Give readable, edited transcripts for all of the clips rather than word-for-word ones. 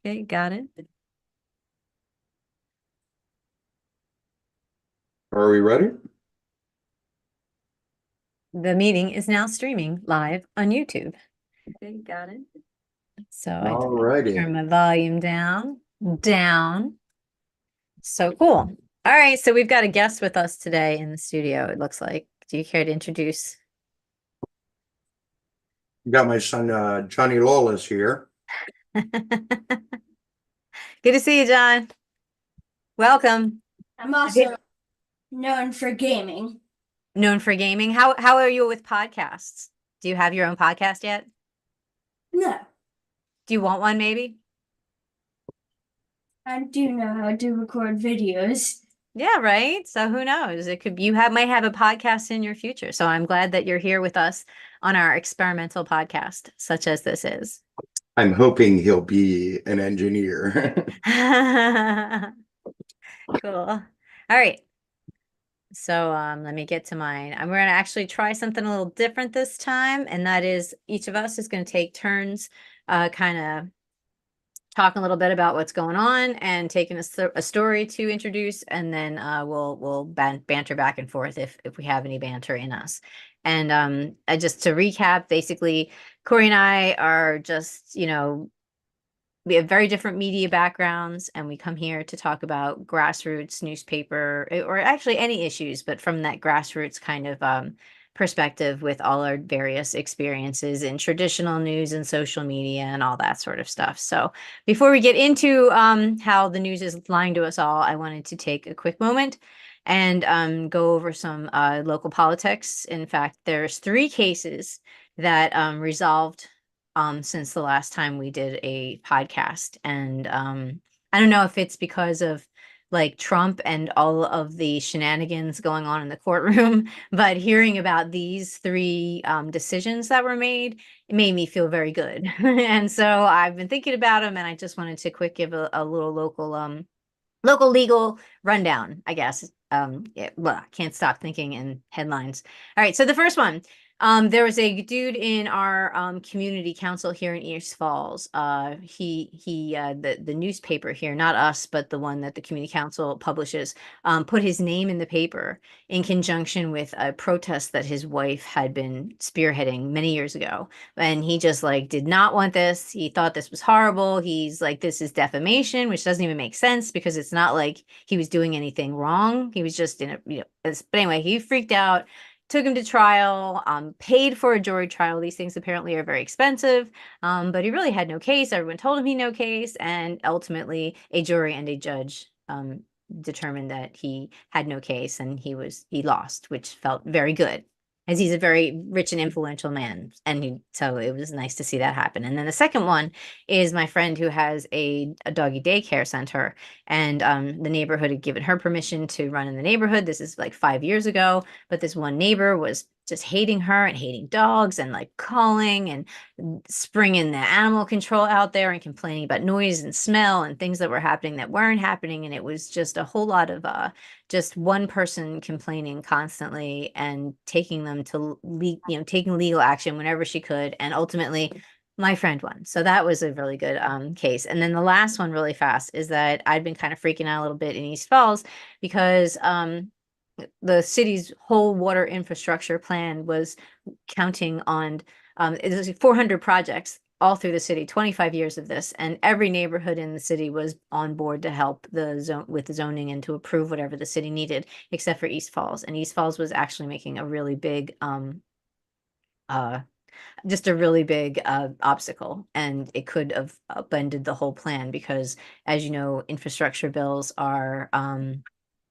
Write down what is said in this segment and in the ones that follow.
Okay, got it. Are we ready? The meeting is now streaming live on YouTube. Okay, got it. So I All just righty. turn my volume down. So cool. All right, so we've got a guest with us today in the studio, it looks like. Do you care to introduce? Got my son Johnny Lawless here. Good to see you, John. Welcome. I'm also known for gaming. Known for gaming. How are you with podcasts? Do you have your own podcast yet? No, Do you want one maybe? I do know how to record videos. Yeah, right. So who knows? It could might have a podcast in your future. So I'm glad that you're here with us on our experimental podcast, such as this is. I'm hoping he'll be an engineer. Cool. All right. So let me get to mine. I'm going to actually try something a little different this time, and that is each of us is going to take turns kind of talking a little bit about what's going on and taking a story to introduce, and then we'll banter back and forth if we have any banter in us. And just to recap, basically, Cory and I are just, we have very different media backgrounds, and we come here to talk about grassroots newspaper, or actually any issues, but from that grassroots kind of perspective, with all our various experiences in traditional news and social media and all that sort of stuff. So before we get into how the news is lying to us all, I wanted to take a quick moment and go over some local politics. In fact, there's 3 cases that resolved since the last time we did a podcast. And I don't know if it's because of like Trump and all of the shenanigans going on in the courtroom, but hearing about these 3 decisions that were made, it made me feel very good. And so I've been thinking about them, and I just wanted to quick give a little local legal rundown, I guess. I can't stop thinking in headlines. All right, so the first one, there was a dude in our community council here in East Falls. The newspaper here, not us, but the one that the community council publishes, put his name in the paper in conjunction with a protest that his wife had been spearheading many years ago. And he just like did not want this. He thought this was horrible. He's like, this is defamation, which doesn't even make sense because it's not like he was doing anything wrong. He was just in a, but anyway, he freaked out, took him to trial, paid for a jury trial. These things apparently are very expensive, but he really had no case. Everyone told him he had no case, and ultimately a jury and a judge determined that he had no case, and he lost, which felt very good, as he's a very rich and influential man. And so it was nice to see that happen. And then the second one is my friend who has a doggy daycare center, and the neighborhood had given her permission to run in the neighborhood. This is like 5 years ago, but this one neighbor was just hating her and hating dogs and like calling and springing the animal control out there and complaining about noise and smell and things that were happening that weren't happening. And it was just a whole lot of just one person complaining constantly and taking them to taking legal action whenever she could. And ultimately my friend won. So that was a really good case. And then the last one, really fast, is that I'd been kind of freaking out a little bit in East Falls because the city's whole water infrastructure plan was counting on it was 400 projects all through the city, 25 years of this, and every neighborhood in the city was on board to help the zone with the zoning and to approve whatever the city needed, except for East Falls. And East Falls was actually making a really big uh just a really big obstacle, and it could have upended the whole plan because, as you know, infrastructure bills are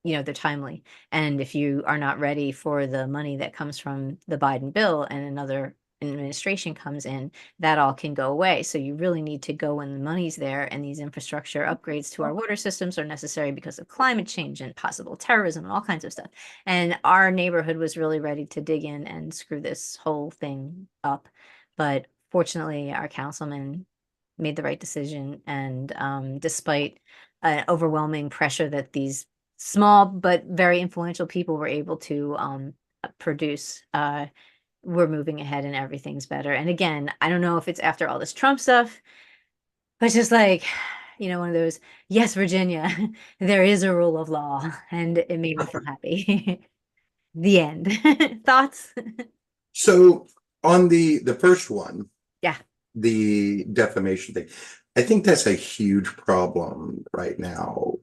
they're timely. And if you are not ready for the money that comes from the Biden bill and another administration comes in, that all can go away. So you really need to go when the money's there, and these infrastructure upgrades to our water systems are necessary because of climate change and possible terrorism and all kinds of stuff. And our neighborhood was really ready to dig in and screw this whole thing up. But fortunately, our councilman made the right decision. And despite overwhelming pressure that these small but very influential people were able to produce, we're moving ahead and everything's better. And again, I don't know if it's after all this Trump stuff, but just like, one of those, yes, Virginia, there is a rule of law, and it made me feel happy. The end. Thoughts? So on the first one, Yeah. the defamation thing, I think that's a huge problem right now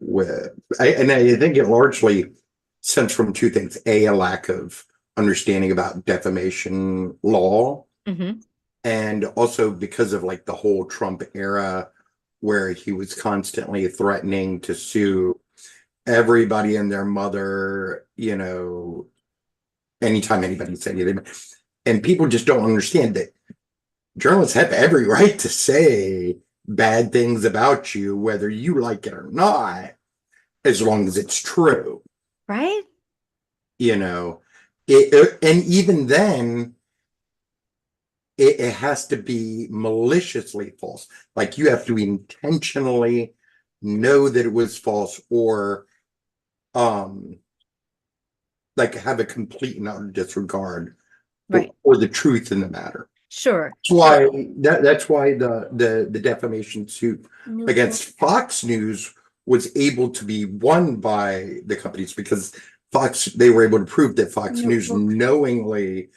and I think it largely stems from two things. A lack of understanding about defamation law, Mm-hmm. and also because of like the whole Trump era where he was constantly threatening to sue everybody and their mother, anytime anybody said anything. And people just don't understand that journalists have every right to say bad things about you, whether you like it or not, as long as it's true. Right? And even then, it has to be maliciously false. Like you have to intentionally know that it was false, or like have a complete and utter disregard Right. for the truth in the matter. Sure. That's why the defamation suit against Fox News was able to be won by the companies, because they were able to prove that Fox News knowingly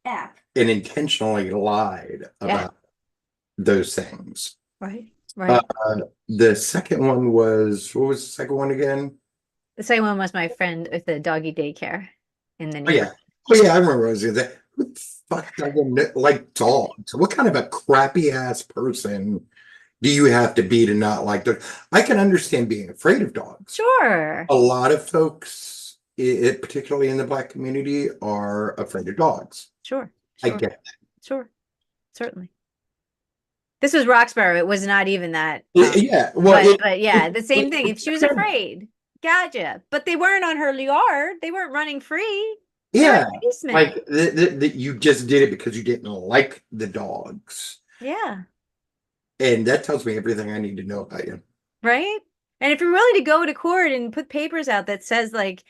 and intentionally lied about those things. Right. Right. The second one was, what was the second one again? The second one was my friend with the doggy daycare in the Oh neighborhood. yeah, I remember. I was gonna say, who the fuck doesn't like dogs? What kind of a crappy ass person do you have to be to not like dogs? I can understand being afraid of dogs. Sure. A lot of folks, particularly in the Black community, are afraid of dogs. Sure. I get that. Sure. Certainly. This was Roxborough. It was not even that. Yeah. Well, but yeah, the same thing. If she was afraid, gotcha. But they weren't on her yard. They weren't running free. Yeah, like you just did it because you didn't like the dogs. Yeah. And that tells me everything I need to know about you. Right? And if you're willing to go to court and put papers out that says like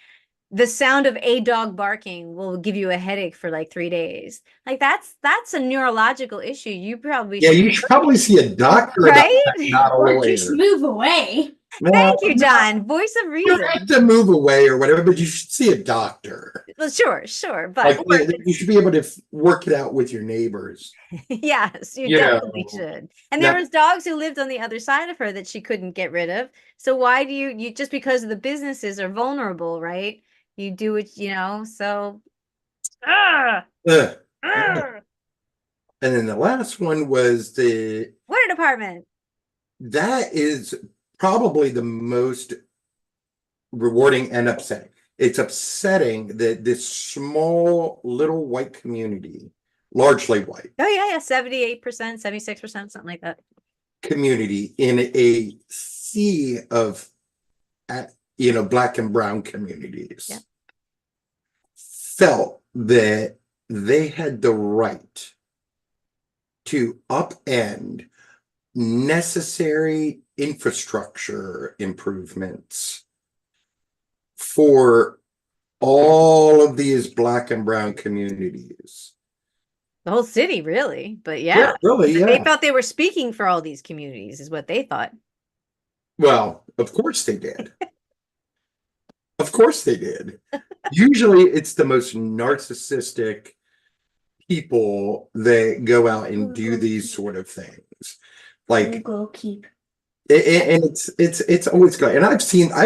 the sound of a dog barking will give you a headache for like 3 days. Like that's a neurological issue. You probably you should probably see a doctor, right? Not a Or lawyer. just move away. Thank you, John. Voice of reason. You don't have to move away or whatever, but you should see a doctor. Well, sure, but you should be able to work it out with your neighbors. Yes, you definitely should. And there was dogs who lived on the other side of her that she couldn't get rid of. So why do you just because the businesses are vulnerable, right? You do it, so. And then the last one was the water department. That is probably the most rewarding and upsetting. It's upsetting that this small little white community, largely white. Oh yeah, 78%, 76%, something like that. Community in a sea of, Black and brown communities, felt that they had the right to upend necessary infrastructure improvements for all of these Black and brown communities. The whole city, really. But yeah, really, they felt they were speaking for all these communities, is what they thought. Well, of course they did. Of course they did. Usually it's the most narcissistic people that go out and do these sort of things. Like keep. And it's always good. And I've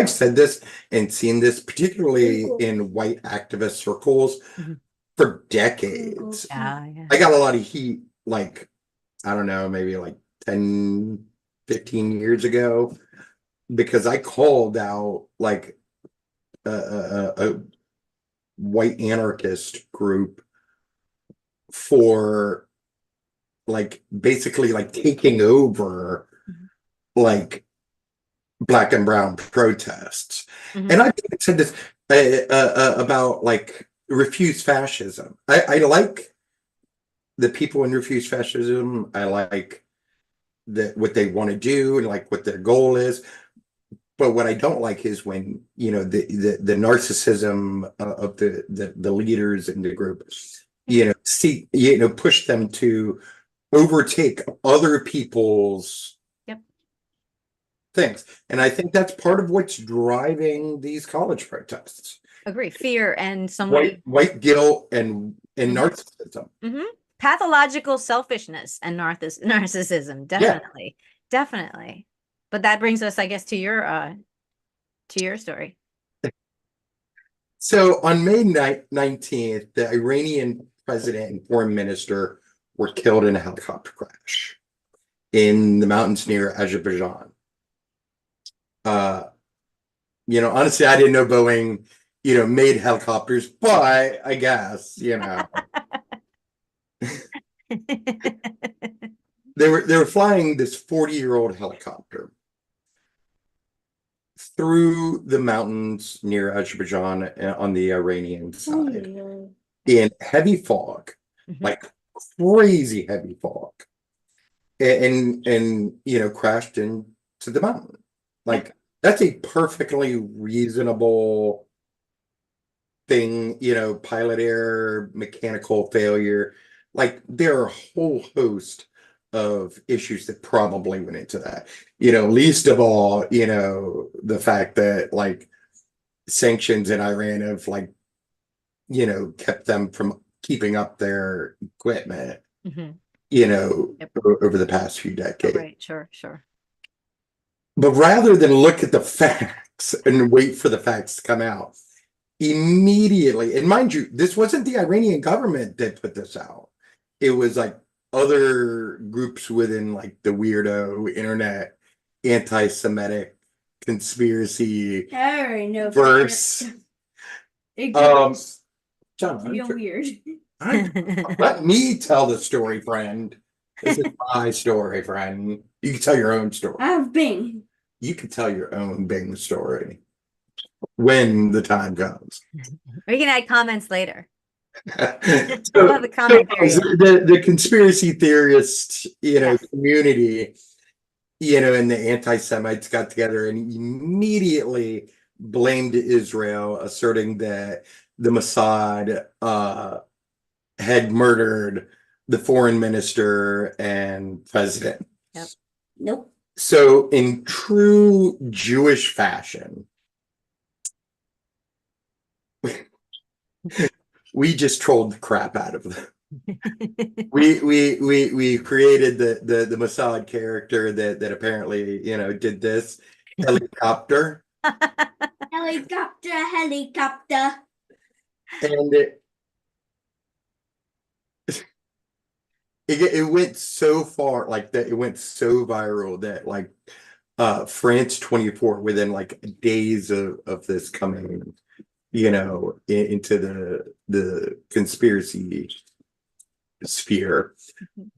said this and seen this particularly in white activist circles for decades. Yeah. I got a lot of heat, like, I don't know, maybe like 10, 15 years ago, because I called out like a white anarchist group for like basically like taking over like Black and brown protests. And I said this about like refuse fascism. I like the people in refuse fascism. I like what they want to do and like what their goal is. But what I don't like is when, the narcissism of the leaders in the group, push them to overtake other people's things. And I think that's part of what's driving these college protests. Agree. Fear and somebody. White guilt and Mhm. narcissism. Pathological selfishness and narcissism. Definitely. Definitely. But that brings us, I guess, to your story. So on May 19th, the Iranian president and foreign minister were killed in a helicopter crash in the mountains near Azerbaijan. Honestly, I didn't know Boeing, made helicopters, but I guess, they were flying this 40-year-old helicopter through the mountains near Azerbaijan on the Iranian side in heavy fog, like crazy heavy fog, and crashed into the mountain. Like that's a perfectly reasonable thing, pilot error, mechanical failure. Like there are a whole host of issues that probably went into that. Least of all, the fact that like sanctions in Iran have like, kept them from keeping up their equipment, over the past few decades. Right, sure. But rather than look at the facts and wait for the facts to come out, immediately, and mind you, this wasn't the Iranian government that put this out. It was like other groups within like the weirdo internet anti-Semitic conspiracy verse. John, Real weird. let me tell the story, friend. This is my story, friend. You can tell your own story. I have Bing. You can tell your own Bing story when the time comes. We can add comments later. So, Love the comment period. The conspiracy theorist, community, and the anti-Semites got together and immediately blamed Israel, asserting that the Mossad had murdered the foreign minister and president. Yep. Nope. So in true Jewish fashion, we just trolled the crap out of them. we created the Mossad character that apparently did this helicopter. Helicopter. And it went so far, like that it went so viral that like France 24 within like days of this coming into the conspiracy sphere,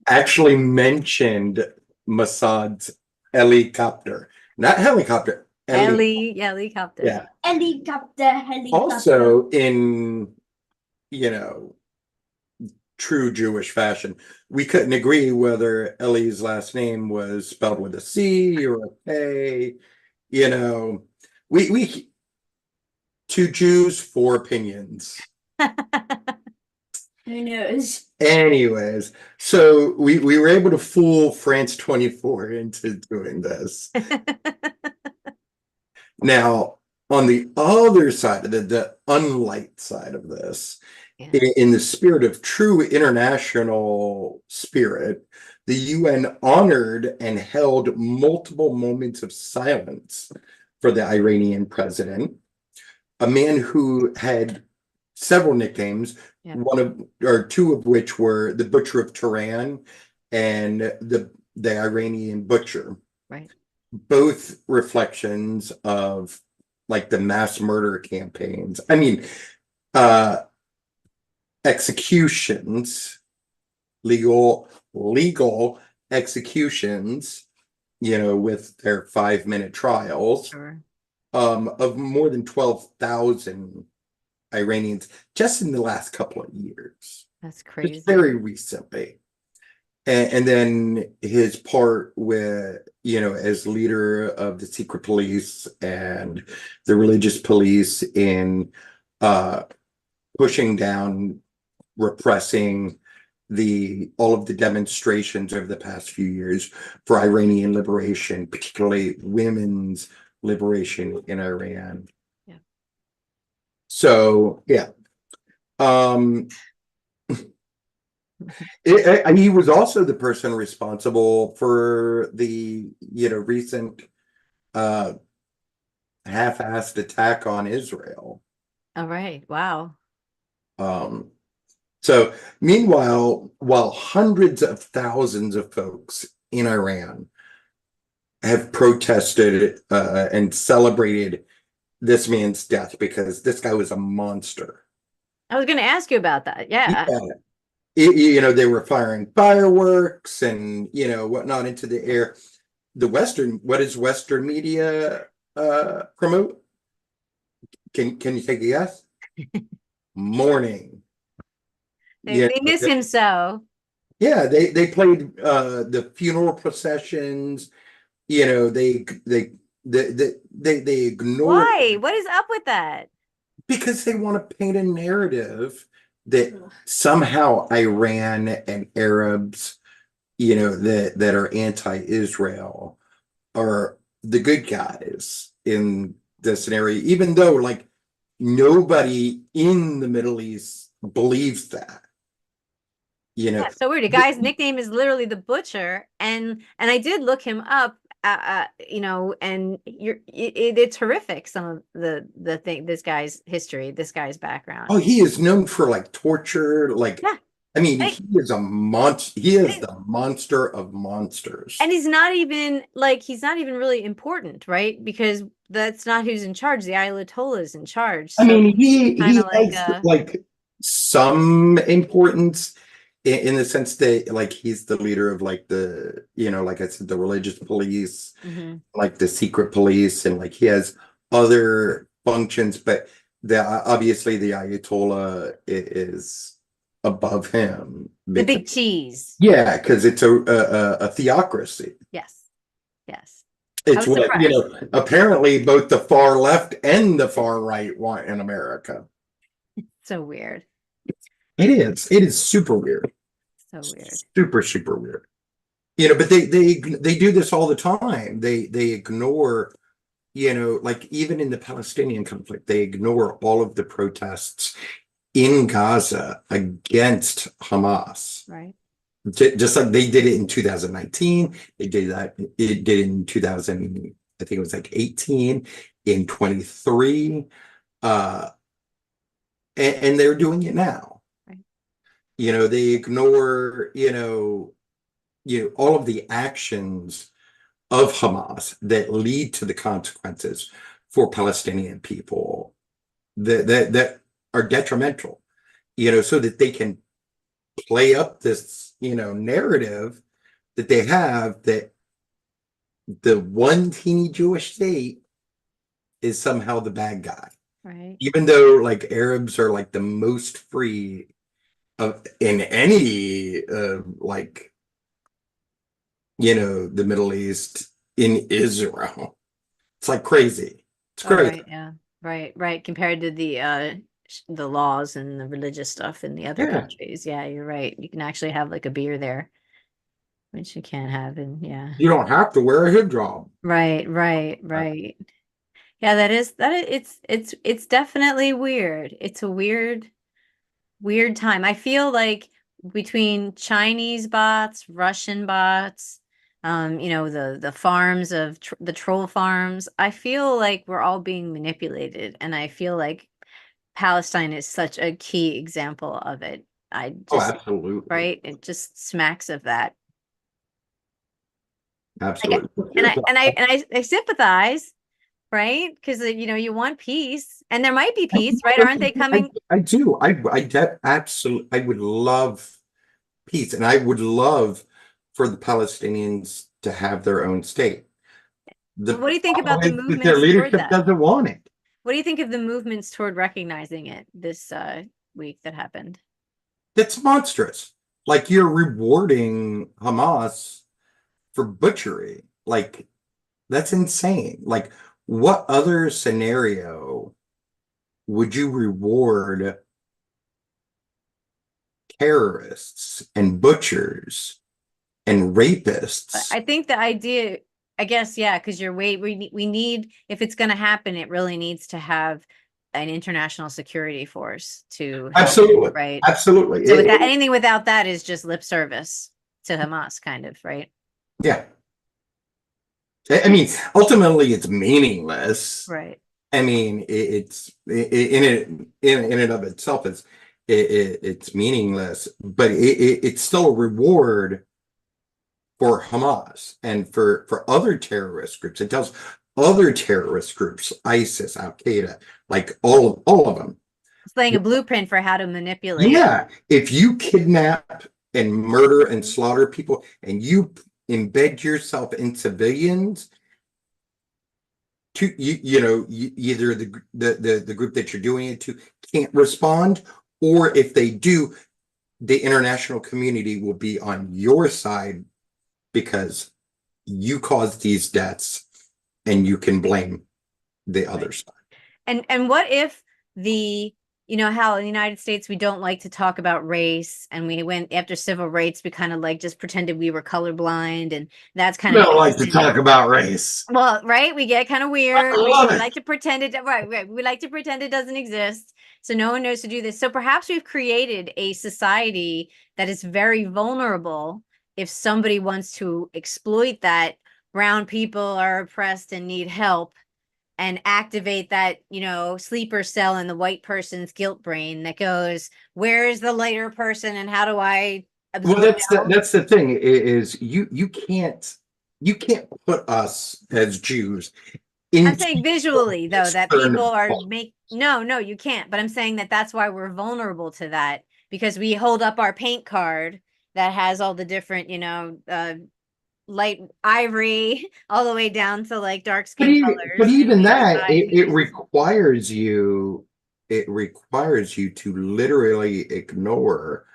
actually mentioned Mossad's Ellie-copter, not helicopter. Ellie, helicopter. Yeah. Helicopter. Also in true Jewish fashion, we couldn't agree whether Ellie's last name was spelled with a C or a K. We two Jews, four opinions. Who knows? Anyways, so we were able to fool France 24 into doing this. Now, on the other side of the unlight side of this, in the spirit of true international spirit, the UN honored and held multiple moments of silence for the Iranian president, a man who had several nicknames, two of which were the Butcher of Tehran and the Iranian Butcher. Right. Both reflections of like the mass murder campaigns. I mean, executions, legal executions, with their 5-minute trials. Sure. Of more than 12,000 Iranians just in the last couple of years. That's crazy. Just very recently. And then his part with, as leader of the secret police and the religious police in pushing down, repressing all of the demonstrations over the past few years for Iranian liberation, particularly women's liberation in Iran. Yeah. So yeah. And he was also the person responsible for the recent half-assed attack on Israel. All right. Wow. So meanwhile, while hundreds of thousands of folks in Iran have protested and celebrated this man's death because this guy was a monster. I was going to ask you about that. Yeah. They were firing fireworks and whatnot into the air. What does Western media promote? Can you take a guess? Mourning. They miss him so. Yeah, they played the funeral processions. They ignore. Why? What is up with that? Because they want to paint a narrative that somehow Iran and Arabs, that are anti-Israel are the good guys in this scenario, even though like nobody in the Middle East believes that. Yeah, so weird. The guy's nickname is literally the Butcher, and I did look him up, and it's horrific. Some of the thing, this guy's history, this guy's background. Oh, he is known for like torture, like yeah. I mean, he is a monster. He is the monster of monsters. And he's not even really important, right? Because that's not who's in charge. The Ayatollah is in charge. So I mean, he like has like some importance in the sense that like he's the leader of like the like I said, the religious police, like the secret police, and like he has other functions, but obviously the Ayatollah is above him. The big cheese. Yeah, because it's a theocracy. Yes. It's what apparently both the far left and the far right want in America. So weird. It is super weird. So weird. Super weird. But they do this all the time. They ignore, like even in the Palestinian conflict, they ignore all of the protests in Gaza against Hamas. Right. Just like they did it in 2019, they did that. It did in 2000. I think it was like 18, in 23, and they're doing it now. Right. They ignore all of the actions of Hamas that lead to the consequences for Palestinian people that are detrimental. So that they can play up this narrative that they have that the one teeny Jewish state is somehow the bad guy, right? Even though like Arabs are like the most free in any like the Middle East, in Israel. It's like crazy. It's crazy. Right, yeah, right. Compared to the laws and the religious stuff in the other countries. Yeah, you're right. You can actually have like a beer there, which you can't have you don't have to wear a hijab. Right. Yeah, it's definitely weird. It's a weird time. I feel like between Chinese bots, Russian bots, the farms of the troll farms, I feel like we're all being manipulated, and I feel like Palestine is such a key example of it. Absolutely. Right? It just smacks of that. Absolutely. And I sympathize, right? Because you want peace, and there might be peace, right? Aren't they coming? I do. Absolutely. I would love peace, and I would love for the Palestinians to have their own state. What do you think about the movement? Their leadership doesn't want it. What do you think of the movements toward recognizing it this week that happened? That's monstrous. Like, you're rewarding Hamas for butchery. Like, that's insane. Like, what other scenario would you reward terrorists and butchers and rapists. I think the idea, I guess, yeah, because we need, if it's going to happen, it really needs to have an international security force to help, Absolutely. right? Absolutely. So without anything without that is just lip service to Hamas, kind of, right? Yeah. I mean, ultimately, it's meaningless. Right. I mean, it's in and of itself, it's meaningless, but it's still a reward for Hamas and for other terrorist groups. It tells other terrorist groups, ISIS, Al Qaeda, like all of them. It's laying a blueprint for how to manipulate. Yeah, if you kidnap and murder and slaughter people, and you embed yourself in civilians, to either the group that you're doing it to can't respond, or if they do, the international community will be on your side because you caused these deaths and you can blame the other side. And what if how in the United States we don't like to talk about race, and we went after civil rights, we kind of like just pretended we were colorblind, and that's kind We of don't like to talk about race. well, right? We get kind of weird. I We love it. like to pretend it, right? We like to pretend it doesn't exist, so no one knows to do this. So perhaps we've created a society that is very vulnerable if somebody wants to exploit that. Brown people are oppressed and need help, and activate that, sleeper cell in the white person's guilt brain that goes, where is the lighter person and how do I Well, absorb it? that's the thing is you can't put us as Jews I'm into saying visually, though, that Eastern people are thought. no, you can't. But I'm saying that that's why we're vulnerable to that, because we hold up our paint card that has all the different, light ivory all the way down to like dark skin But colors. And even we that, decide it requires you to literally ignore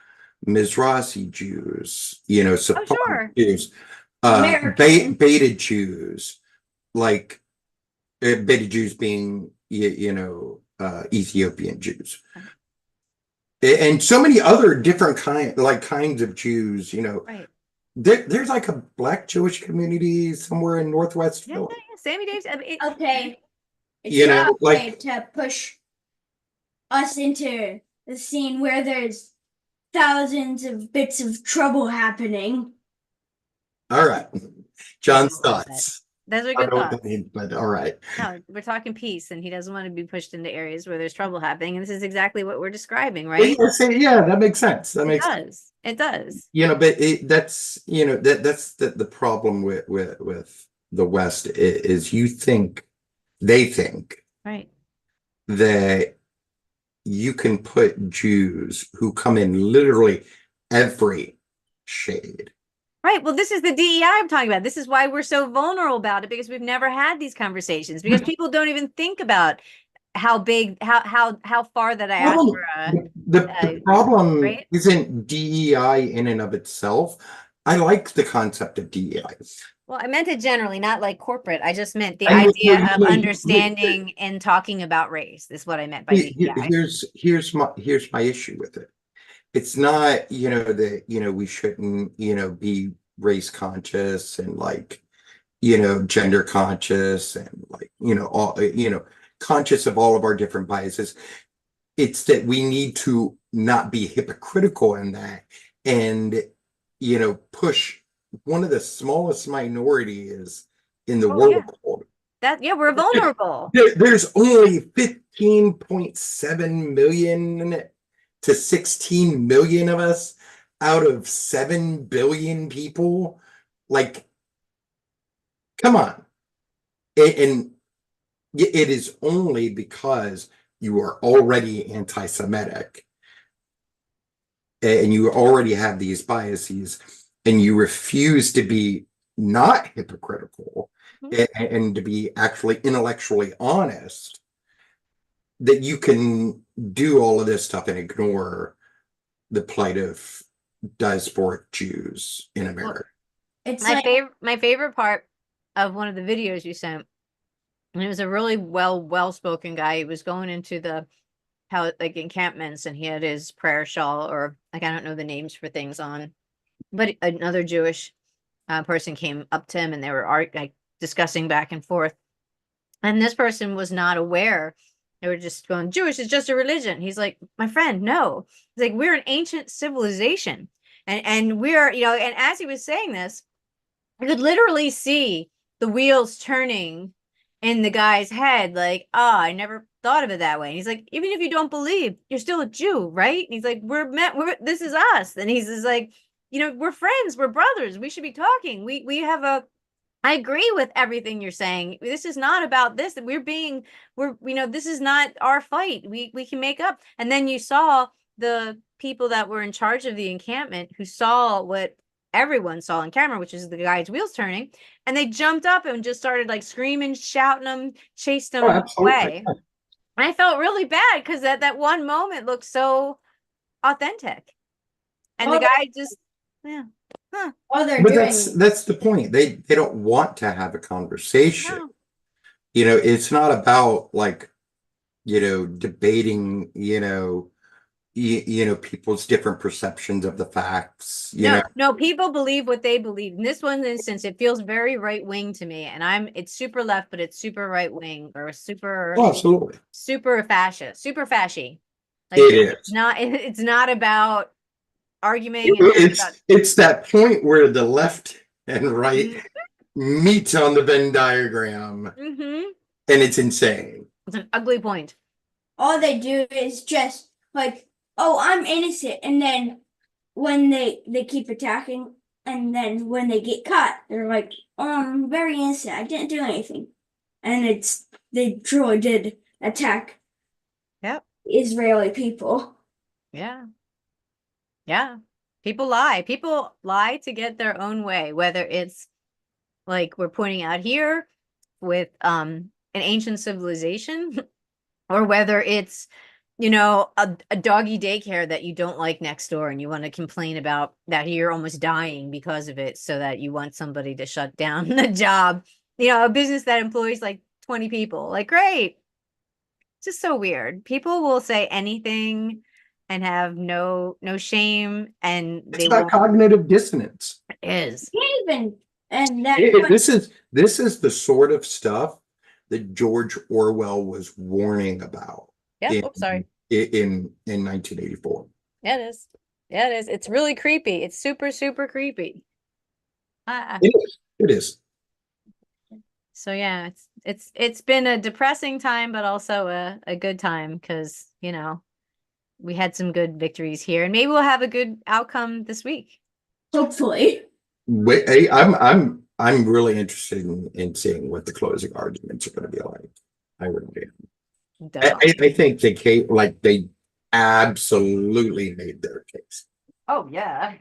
Mizrahi Jews, oh, Sephardic sure. Jews, American. beta Jews, like beta Jews being Ethiopian Jews, and so many other different kinds of Jews. Right. There's like a Black Jewish community somewhere in Northwest Yeah, Philly. Sammy Davis. I mean, Okay. It's You know, not like- okay to push us into the scene where there's thousands of bits of trouble happening. All right, John's thoughts. those are I good don't know what thoughts. that means, but all right. No, we're talking peace, and he doesn't want to be pushed into areas where there's trouble happening. And this is exactly what we're describing, right? Yeah, that makes sense. That It makes does. It does. but that's the problem with the West is they think Right. that you can put Jews who come in literally every shade. Right. Well, this is the DEI I'm talking about. This is why we're so vulnerable about it, because we've never had these conversations, because people don't even think about how big, how far the diaspora. The problem right? isn't DEI in and of itself. I like the concept of DEI. Well, I meant it generally, not like corporate. I just meant the I mean, idea of understanding and talking about race is what I meant by DEI. Here's my issue with it. It's not, that, we shouldn't, be race conscious and like, gender conscious and like, all, conscious of all of our different biases. It's that we need to not be hypocritical in that and, push one of the smallest minorities in the world. We're vulnerable. There's only 15.7 million to 16 million of us out of 7 billion people. Like, come on. And it is only because you are already anti-Semitic and you already have these biases and you refuse to be not hypocritical and to be actually intellectually honest, that you can do all of this stuff and ignore the plight of diasporic Jews in America. It's my favorite part of one of the videos you sent, and it was a really well-spoken guy. He was going into the how like encampments, and he had his prayer shawl, or like I don't know the names for things on, but another Jewish person came up to him, and they were like discussing back and forth, and this person was not aware. They were just going, Jewish is just a religion. He's like, my friend, no. He's like, we're an ancient civilization, and we're, you know, and as he was saying this, I could literally see the wheels turning in the guy's head, like, oh, I never thought of it that way. And he's like, even if you don't believe, you're still a Jew, right? And he's like, this is us. And he's just like, you know, we're friends, we're brothers, we should be talking. We have a, I agree with everything you're saying. This is not about this. You know, this is not our fight. We can make up. And then you saw the people that were in charge of the encampment who saw what everyone saw on camera, which is the guy's wheels turning, and they jumped up and just started like screaming, shouting them, chased them away. And I felt really bad because that one moment looked so authentic, and the guy just, yeah. Huh. All they're But doing. that's the point. They don't want to have a conversation. No. You know, it's not about like, you know, debating, you know, people's different perceptions of the facts. You know, No, people believe what they believe. In this one instance, it feels very right wing to me, and it's super left, but it's super right wing, or super, oh, absolutely, super fascist, super fashy. Like it is. It's not about arguing. It's that point where the left and right meet on the Venn diagram, Mm-hmm. and it's insane. It's an ugly point. All they do is just like, oh, I'm innocent, and then when they keep attacking, and then when they get caught, they're like, oh, I'm very innocent, I didn't do anything. And they truly did attack Israeli people. Yeah. People lie to get their own way, whether it's like we're pointing out here with an ancient civilization, or whether it's, you know, a doggy daycare that you don't like next door and you want to complain about that you're almost dying because of it, so that you want somebody to shut down the job. You know, a business that employs like 20 people. Like, great. It's just so weird. People will say anything and have no shame, and It's not cognitive dissonance. It is. Even and that This is the sort of stuff that George Orwell was warning about. Yeah. Sorry. In 1984. Yeah, it is. Yeah, it is. It's really creepy. It's super, super creepy. It is. So yeah, it's been a depressing time, but also a good time, because, you know, we had some good victories here, and maybe we'll have a good outcome this week. Hopefully. I'm really interested in seeing what the closing arguments are going to be like. I really am. I think they absolutely made their case. Oh yeah.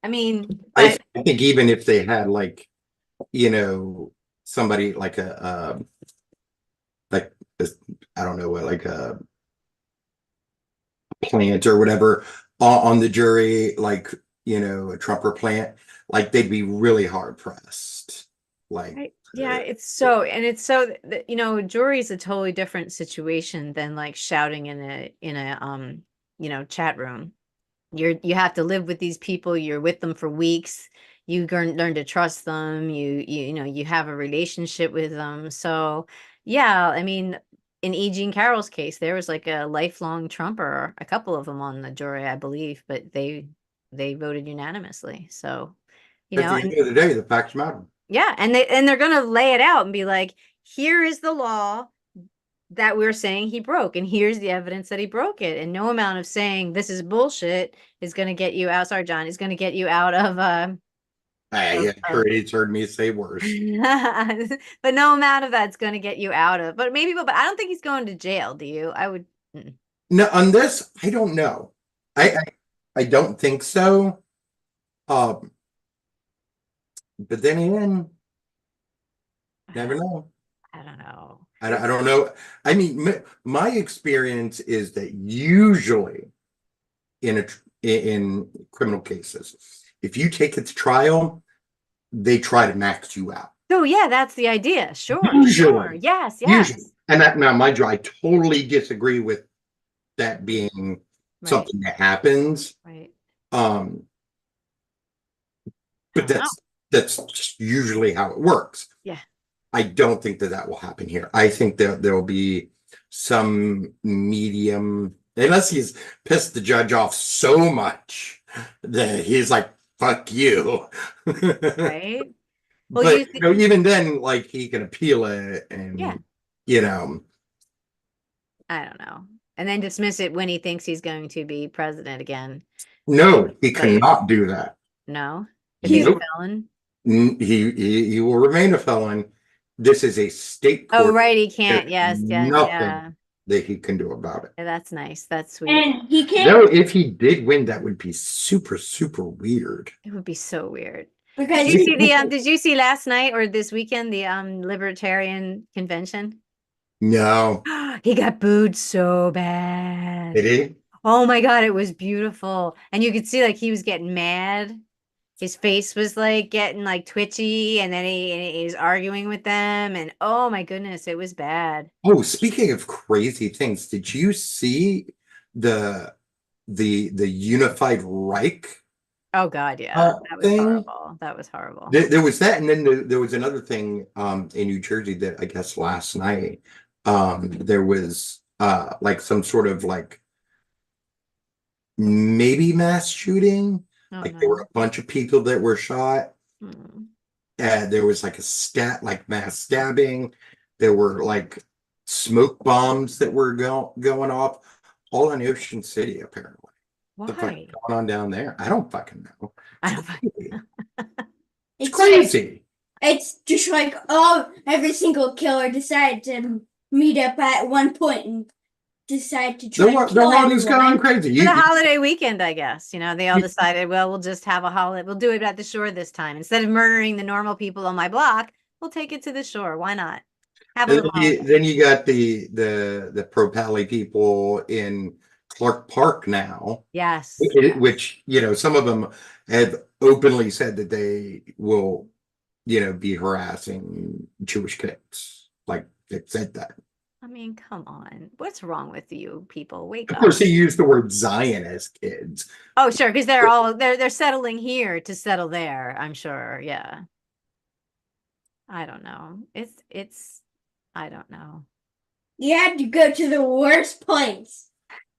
I mean, I think even if they had, like, you know, somebody like I don't know, like a plant or whatever on the jury, like, you know, a Trumper plant, like, they'd be really hard pressed. Like, yeah, it's so, you know, jury is a totally different situation than like shouting in a you know, chat room. You have to live with these people. You're with them for weeks. You learn to trust them. You know, you have a relationship with them. So yeah, I mean, in E. Jean Carroll's case, there was like a lifelong Trumper, a couple of them on the jury, I believe, but they voted unanimously. So, you know, at the end of the day, the facts matter. Yeah, and they're gonna lay it out and be like, here is the law that we're saying he broke, and here's the evidence that he broke it. And no amount of saying this is bullshit is gonna get you out. Sorry, John, is gonna get you out of He's heard me say worse. but no amount of that's gonna get you out of. But maybe, but I don't think he's going to jail. Do you? I would. No, on this, I don't know. I don't think so. But then again, never know. I don't know. I don't know. I mean, my experience is that usually in criminal cases, if you take it to trial, they try to max you out. Oh yeah, that's the idea. Sure. Usually. Sure. Yes. Usually. And that now, mind you, I totally disagree with that being Right. something that happens. Right. But I don't know. that's just usually how it works. Yeah. I don't think that will happen here. I think that there will be some medium, unless he's pissed the judge off so much that he's like, fuck you. Right. Well, But you even then, like, he can appeal it and yeah, I don't know. And then dismiss it when he thinks he's going to be president again. no, he But you cannot do that. no, if he's a Nope. felon. He will remain a felon. This is a state Oh, court. right, he can't. There's Yes, yes, nothing yeah. that he can do about it. Yeah, that's nice. That's sweet. And he can't No, if he did win, that would be super, super weird. It would be so weird. because Did you see the did you see last night or this weekend the libertarian convention? No, He got booed so bad. did he? Oh my God, it was beautiful. And you could see like he was getting mad. His face was like getting like twitchy, and then he was arguing with them, and oh my goodness, it was bad. Oh, speaking of crazy things, did you see the Unified Reich Oh God, yeah. That was thing? horrible. That was horrible. There was that, and then there was another thing in New Jersey that I guess last night there was like some sort of like maybe mass shooting. Oh Like there were no. a bunch of people that were shot. Hmm. There was like like mass stabbing. There were like smoke bombs that were going off all in Ocean City, apparently. What the fuck Why? is going on down there? I don't fucking know. I It's don't crazy. It's it's crazy. it's just like, oh, every single killer decided to meet up at one point and decide to try and The kill world is going everyone. crazy. For the holiday weekend, I guess. They all You- decided, well, we'll just have a holiday. We'll do it at the shore this time. Instead of murdering the normal people on my block, we'll take it to the shore. Why not? Have a And little holiday. then you got the pro pally people in Clark Park now, Yes. which some of them have openly said that they will be harassing Jewish kids. Like they said that. I mean, come on. What's wrong with you people? Wake Of up. course, he used the word Zionist kids. Oh, sure, because they're settling here to settle there, I'm sure. Yeah. I don't know. It's I don't know. You had to go to the worst place.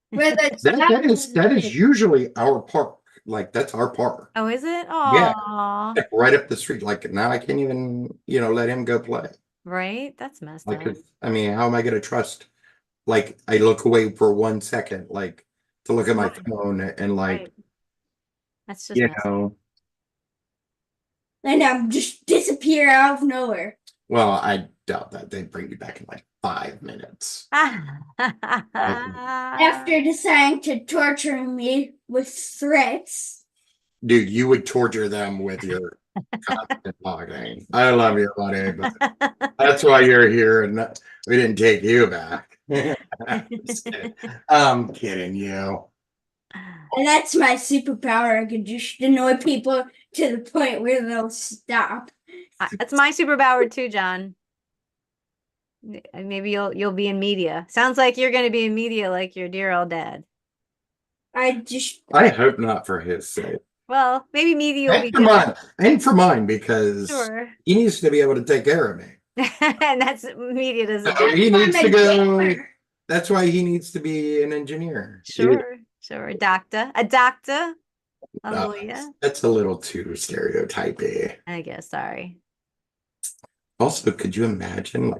Where That is usually our park. Like that's our park. Oh, is it? Yeah. Oh, Like right up the street. Like now I can't even, let him go play. right. That's messed Like, up. I mean, how am I going to trust? Like, I look away for 1 second, like to look at my Right. phone and like, Right. That's just messed up. and I'm just disappear out of nowhere. well, I doubt that they'd bring you back in like 5 minutes. After deciding to torture me with threats. Dude, you would torture them with your constant talking. I love you, buddy, but that's why you're here, and we didn't take you back. I'm kidding you. And that's my superpower. I can just annoy people to the point where they'll stop. That's my superpower too, John. Maybe you'll be in media. Sounds like you're going to be in media like your dear old dad. I hope not for his sake. Well, maybe media will be And for mine, because sure. he needs to be able to take care of me. And that's media doesn't. He needs to go. That's why he needs to be an engineer. Sure. A doctor, a lawyer. That's a little too stereotypy. I guess. Sorry. Also, could you imagine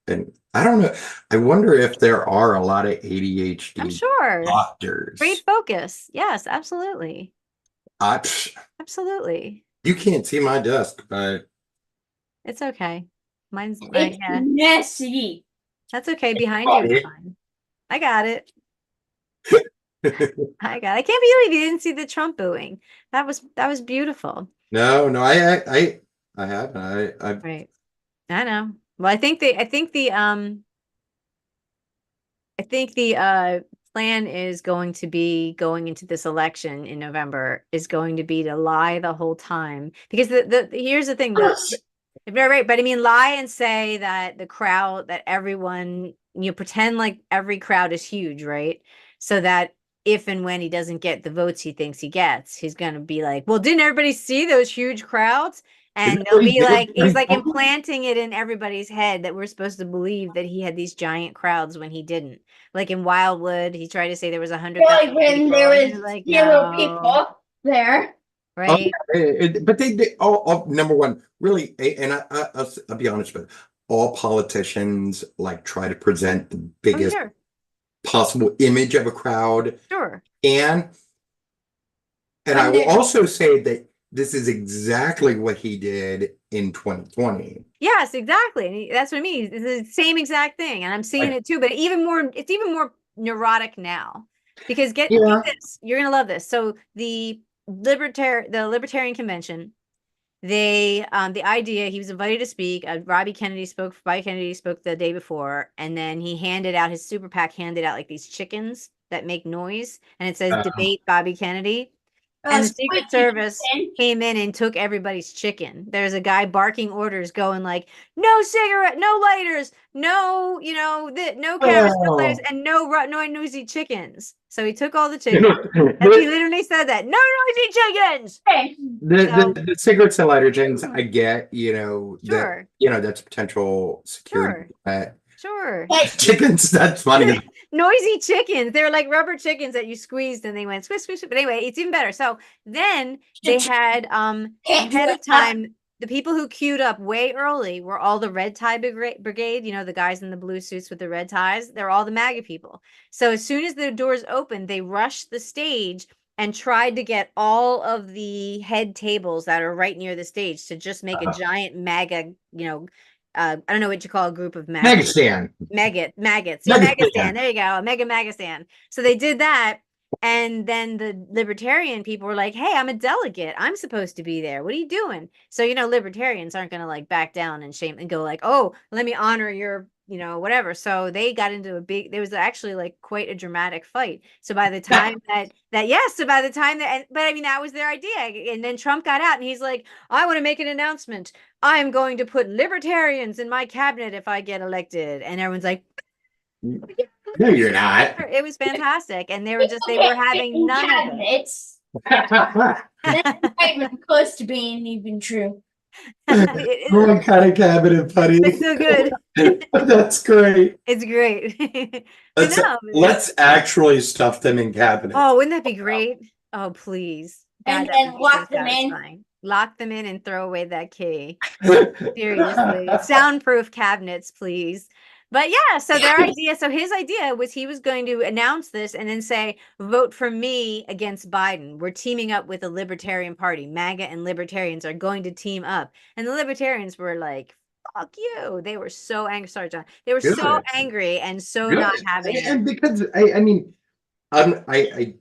and I don't know. I wonder if there are a lot of ADHD I'm sure. doctors. Great focus. Yes, absolutely. Absolutely. You can't see my desk, but it's okay. Mine's it's yeah. messy. That's okay. Behind you is fine. I got it. I can't believe you didn't see the Trump booing. That was beautiful. No, I haven't. Right. I know. Well, I think the plan is going to be going into this election in November is going to be to lie the whole time, because here's the thing, right, but I mean lie and say that the crowd, that everyone pretend like every crowd is huge, right? So that if and when he doesn't get the votes he thinks he gets, he's going to be like, well, didn't everybody see those huge crowds? Isn't And that they'll what he be did like, he's during like COVID? implanting it in everybody's head that we're supposed to believe that he had these giant crowds when he didn't. Like in Wildwood, he tried to say there was 100,000 Really, when people, there and they're was like, 0 people no, there. Oh, right? but they all number one, really, and I'll be honest with you, all politicians like try to present the Oh, biggest sure, possible image of a crowd, sure. and I When will there's also say that this is exactly what he did in 2020. Yes, exactly. And that's what I mean. It's the same exact thing. And I'm seeing Like, it too, but it's even more neurotic now. Because get yeah, this, you're gonna love this. So the Libertarian Convention, the idea, he was invited to speak. Bobby Kennedy spoke the day before, and then his super PAC handed out like these chickens that make noise, and it says uh, debate Bobby Kennedy. And the Secret squeaky Service chicken. came in and took everybody's chicken. There's a guy barking orders going like, no cigarette, no lighters, no, no cameras, no lighters, well, and no noisy chickens. So he took all the you chickens. know, He literally said that, no noisy chickens. Hey, So the cigarettes and lighter James, I get, that sure, that's a potential security sure, threat. sure. hey, Chickens, that's funny. Noisy chickens. They're like rubber chickens that you squeezed and they went squish, squish. But anyway, it's even better. So then they had can't do ahead of that. time, the people who queued up way early were all the red tie brigade, the guys in the blue suits with the red ties. They're all the MAGA people. So as soon as the doors opened, they rushed the stage and tried to get all of the head tables that are right near the stage to just make a giant MAGA, I don't know what you call a group of MAGA. Megastan. Maggots. Yeah, Magistan. Megastan. There you go. A mega Magistan. So they did that. And then the libertarian people were like, hey, I'm a delegate. I'm supposed to be there. What are you doing? So, libertarians aren't going to like back down and shame and go like, oh, let me honor your, whatever. So they got into there was actually like quite a dramatic fight. So by the time so by the time but I mean, that was their idea. And then Trump got out and he's like, I want to make an announcement. I'm going to put libertarians in my cabinet if I get elected. And everyone's like, No, you're not. it was fantastic. And they were Okay, having none of it. cabinets. That's not even close to being even true. What kind of cabinet, buddy? It's so good. That's great. It's great. But Let's no, let's actually stuff them in cabinets. oh, wouldn't that be great? Oh, please. God, And that then would be so lock them in. satisfying. Lock them in and throw away that key. Seriously. Soundproof cabinets, please. But yeah, so his idea was he was going to announce this and then say, vote for me against Biden. We're teaming up with the Libertarian Party. MAGA and Libertarians are going to team up. And the Libertarians were like, fuck you. They were so angry. Sorry, John. They were so Good. angry and so Good. not having it. And because I mean, I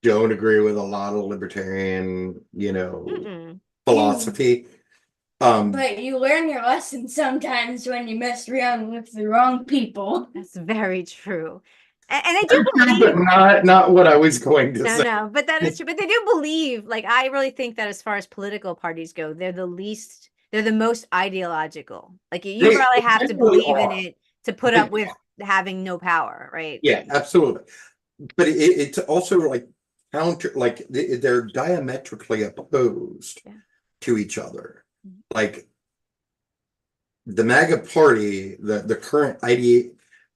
don't agree with a lot of libertarian, Mm-mm. philosophy. But you learn your lesson sometimes when you mess around with the wrong people. That's very true. And I do but believe not what I was going to say. no, but that is true. But they do believe, like, I really think that as far as political parties go, they're the most ideological. Like, you They really have to really believe in are. it to put up with having no power, right? Yeah, absolutely. But it's also like counter, like they're diametrically opposed Yeah. to each other. Mhm. Like the MAGA party, the current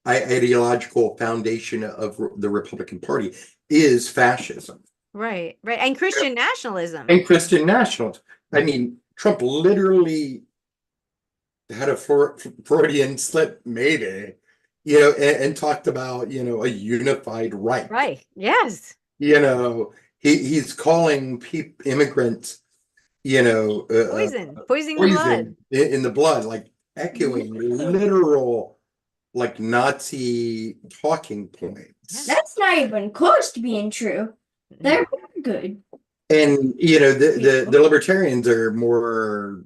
ideological foundation of the Republican Party is fascism Right, right. And Christian nationalism. and Christian nationalism. I mean, Trump literally had a Freudian slip maybe, and talked about, a unified right. Right. Yes. He's calling immigrants, Poison. Poisoning the blood. poison in the blood, like echoing literal, like Nazi talking points. That's not even close to being true. They're good. And the libertarians are more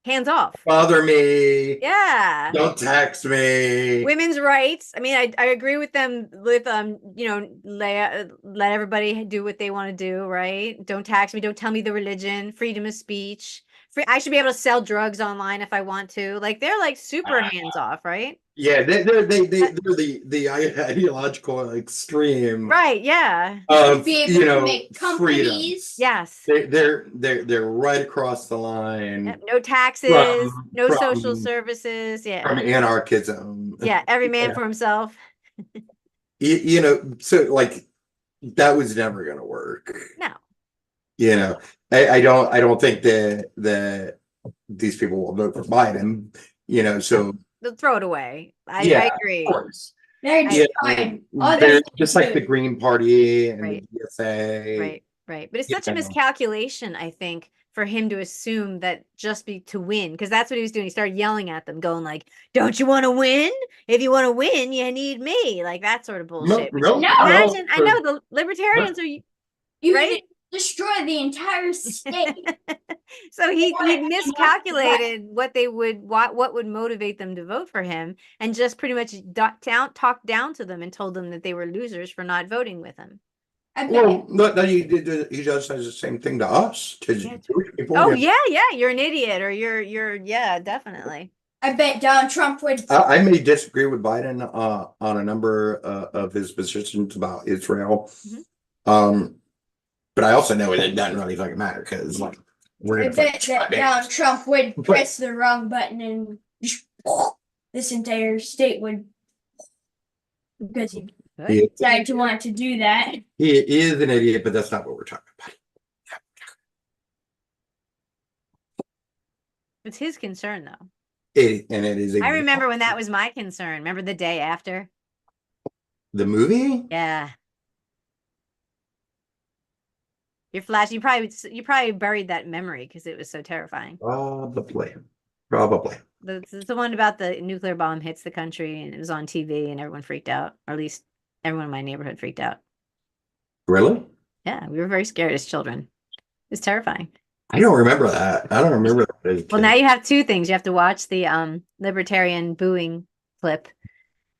Hands off. bother me, Yeah. don't text me. Women's rights. I mean, I agree with them with let everybody do what they want to do, right? Don't tax me, don't tell me the religion, freedom of speech. I should be able to sell drugs online if I want to. Like they're like super hands off, right? Yeah, they're the ideological extreme Right, yeah. of Be able you to know make freedom. companies. Yes. They're right across the line No taxes, from no social services. from Yeah. anarchism. Yeah, every man Yeah. for himself. You know, so like that was never going to work. No. You know, I don't think that these people will vote for Biden. You know, so They'll throw it away. I yeah, of agree. course. They're I just fine. They're just like the Green Party and the right, DSA. right. But it's You such a know, miscalculation, I think, for him to assume that just be to win, because that's what he was doing. He started yelling at them, going like, "Don't you want to win? If you want to win, you need me." Like that sort of no, bullshit. Which no, No. no. imagine, I know the libertarians are You right. would destroy the entire state. So he Right. miscalculated what would motivate them to vote for him, and just pretty much talked down to them and told them that they were losers for not voting with him. I bet. Well, no, he just says the same thing to us, to Yeah. Jewish people. Oh You know. yeah, you're an idiot, or you're yeah, definitely. I bet Donald Trump would. I may disagree with Biden on a number of his positions about Israel. Mhm. But I also know it doesn't really fucking matter because like we're I gonna bet fucking that Donald Trump would press the wrong button and this entire state would, because he he, decided to want to do that. he is an idiot, but that's not what we're talking about. It's his concern though. And it is I remember when that was my concern. Remember the day after? the movie. Yeah. Your flash, you probably buried that memory because it was so terrifying. Probably. It's the one about the nuclear bomb hits the country and it was on TV and everyone freaked out, or at least everyone in my neighborhood freaked out. Really? Yeah, we were very scared as children. It was terrifying. I don't remember that. I don't remember that as a Well, kid. now you have two things. You have to watch the libertarian booing clip,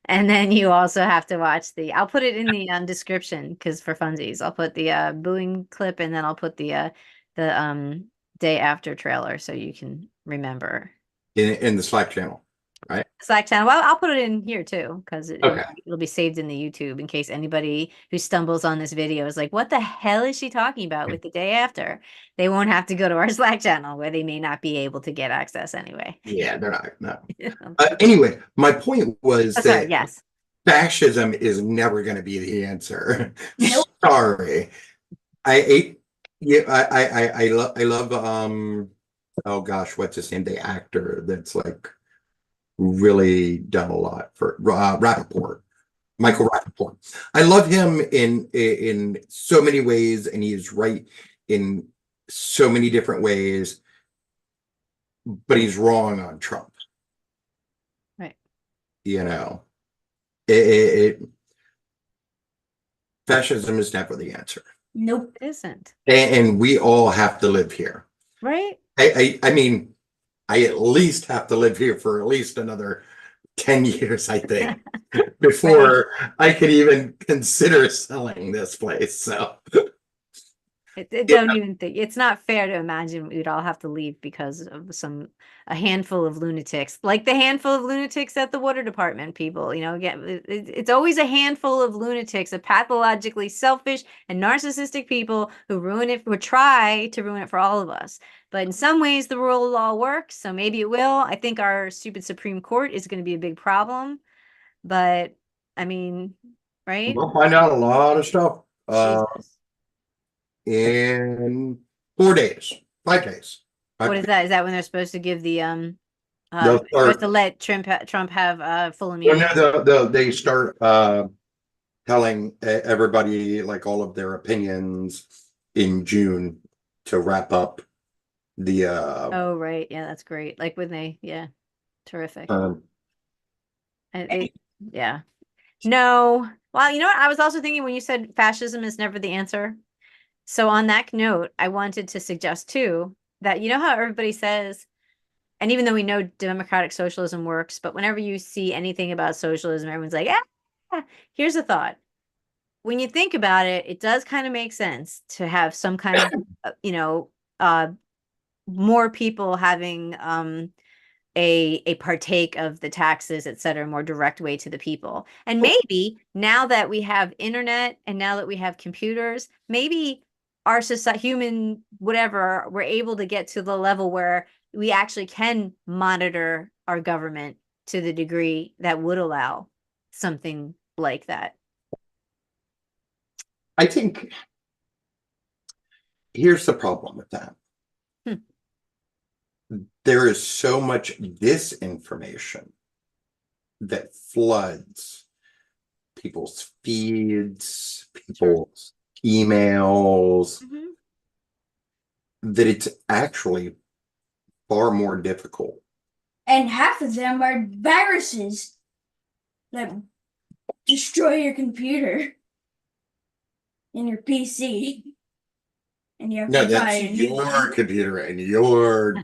and then you also have to watch the, I'll put it in the description because for funsies, I'll put the booing clip and then I'll put the day after trailer so you can remember. In the Slack channel, right? Slack channel. Well, I'll put it in here too because Okay. it'll be saved in the YouTube in case anybody who stumbles on this video is like, "What the hell is she talking about with the day after?" They won't have to go to our Slack channel where they may not be able to get access anyway. Yeah, they're not. No. Anyway, my point was sorry. that Yes. fascism is never going to be the answer. Nope. Sorry. I love oh gosh, what's his name? The actor that's like really done a lot for Rappaport. Michael Rappaport. I love him in so many ways, and he is right in so many different ways, but he's wrong on Trump. Right. You know, it fascism is never the answer. Nope. It isn't. And we all have to live here. Right. I mean, I at least have to live here for at least another 10 years, I think, before I could even consider selling this place. So Don't even think it's not fair to imagine we'd all have to leave because of a handful of lunatics, like the handful of lunatics at the water department. People, again, it's always a handful of lunatics, of pathologically selfish and narcissistic people who try to ruin it for all of us. But in some ways, the rule of law works, so maybe it will. I think our stupid Supreme Court is going to be a big problem, but I mean, right? we'll find out a lot of stuff Jesus. in 4 days, 5 days. What is that? Is that when they're supposed to give the They'll supposed start, to let Trump have full well, immunity? no, they start telling everybody like all of their opinions in June to wrap up the Oh, right. Yeah, that's great. Like when yeah, terrific. Yeah. No. Well, you know what? I was also thinking when you said fascism is never the answer. So on that note, I wanted to suggest too that how everybody says, and even though we know democratic socialism works, but whenever you see anything about socialism, everyone's like, here's a thought. When you think about it, it does kind of make sense to have some kind of, more people having a partake of the taxes, et cetera, more direct way to the people. And maybe now that we have internet and now that we have computers, maybe our society, human, whatever, we're able to get to the level where we actually can monitor our government to the degree that would allow something like that. I think here's the problem with that. There is so much disinformation that floods people's feeds, people's emails, that it's actually far more difficult. And half of them are viruses that destroy your computer and your PC. And you have No, to buy that's a new your one. computer and your.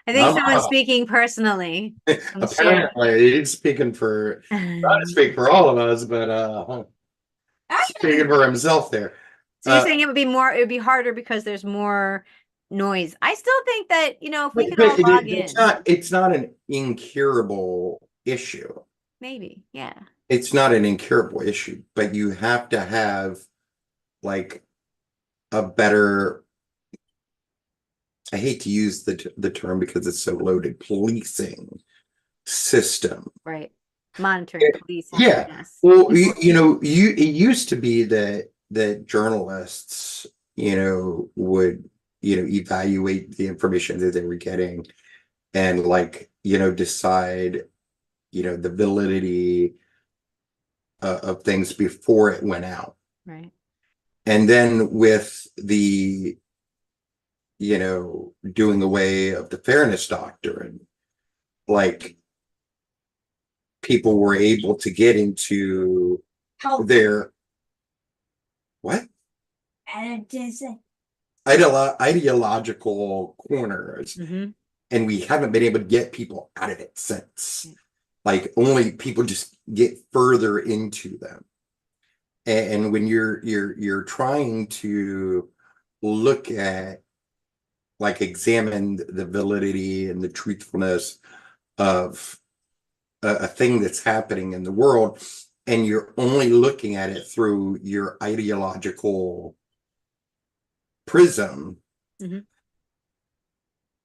I think someone's speaking personally. Apparently, he's speaking for, not to speak for all of us, but speaking for himself there. So you're saying it would be harder because there's more noise. I still think that, if we could all log in. It's not an incurable issue. Maybe, yeah. It's not an incurable issue, but you have to have like a better, I hate to use the term because it's so loaded, policing system. Right. Monitoring, policing. Yeah. Yes. Well, it used to be that journalists, would, evaluate the information that they were getting and decide, the validity of things before it went out. Right. And then with the, doing away of the fairness doctrine, people were able to get into their what? Ideological corners. And we haven't been able to get people out of it since. Only people just get further into them. And when you're trying to look at examine the validity and the truthfulness of a thing that's happening in the world, and you're only looking at it through your ideological prism,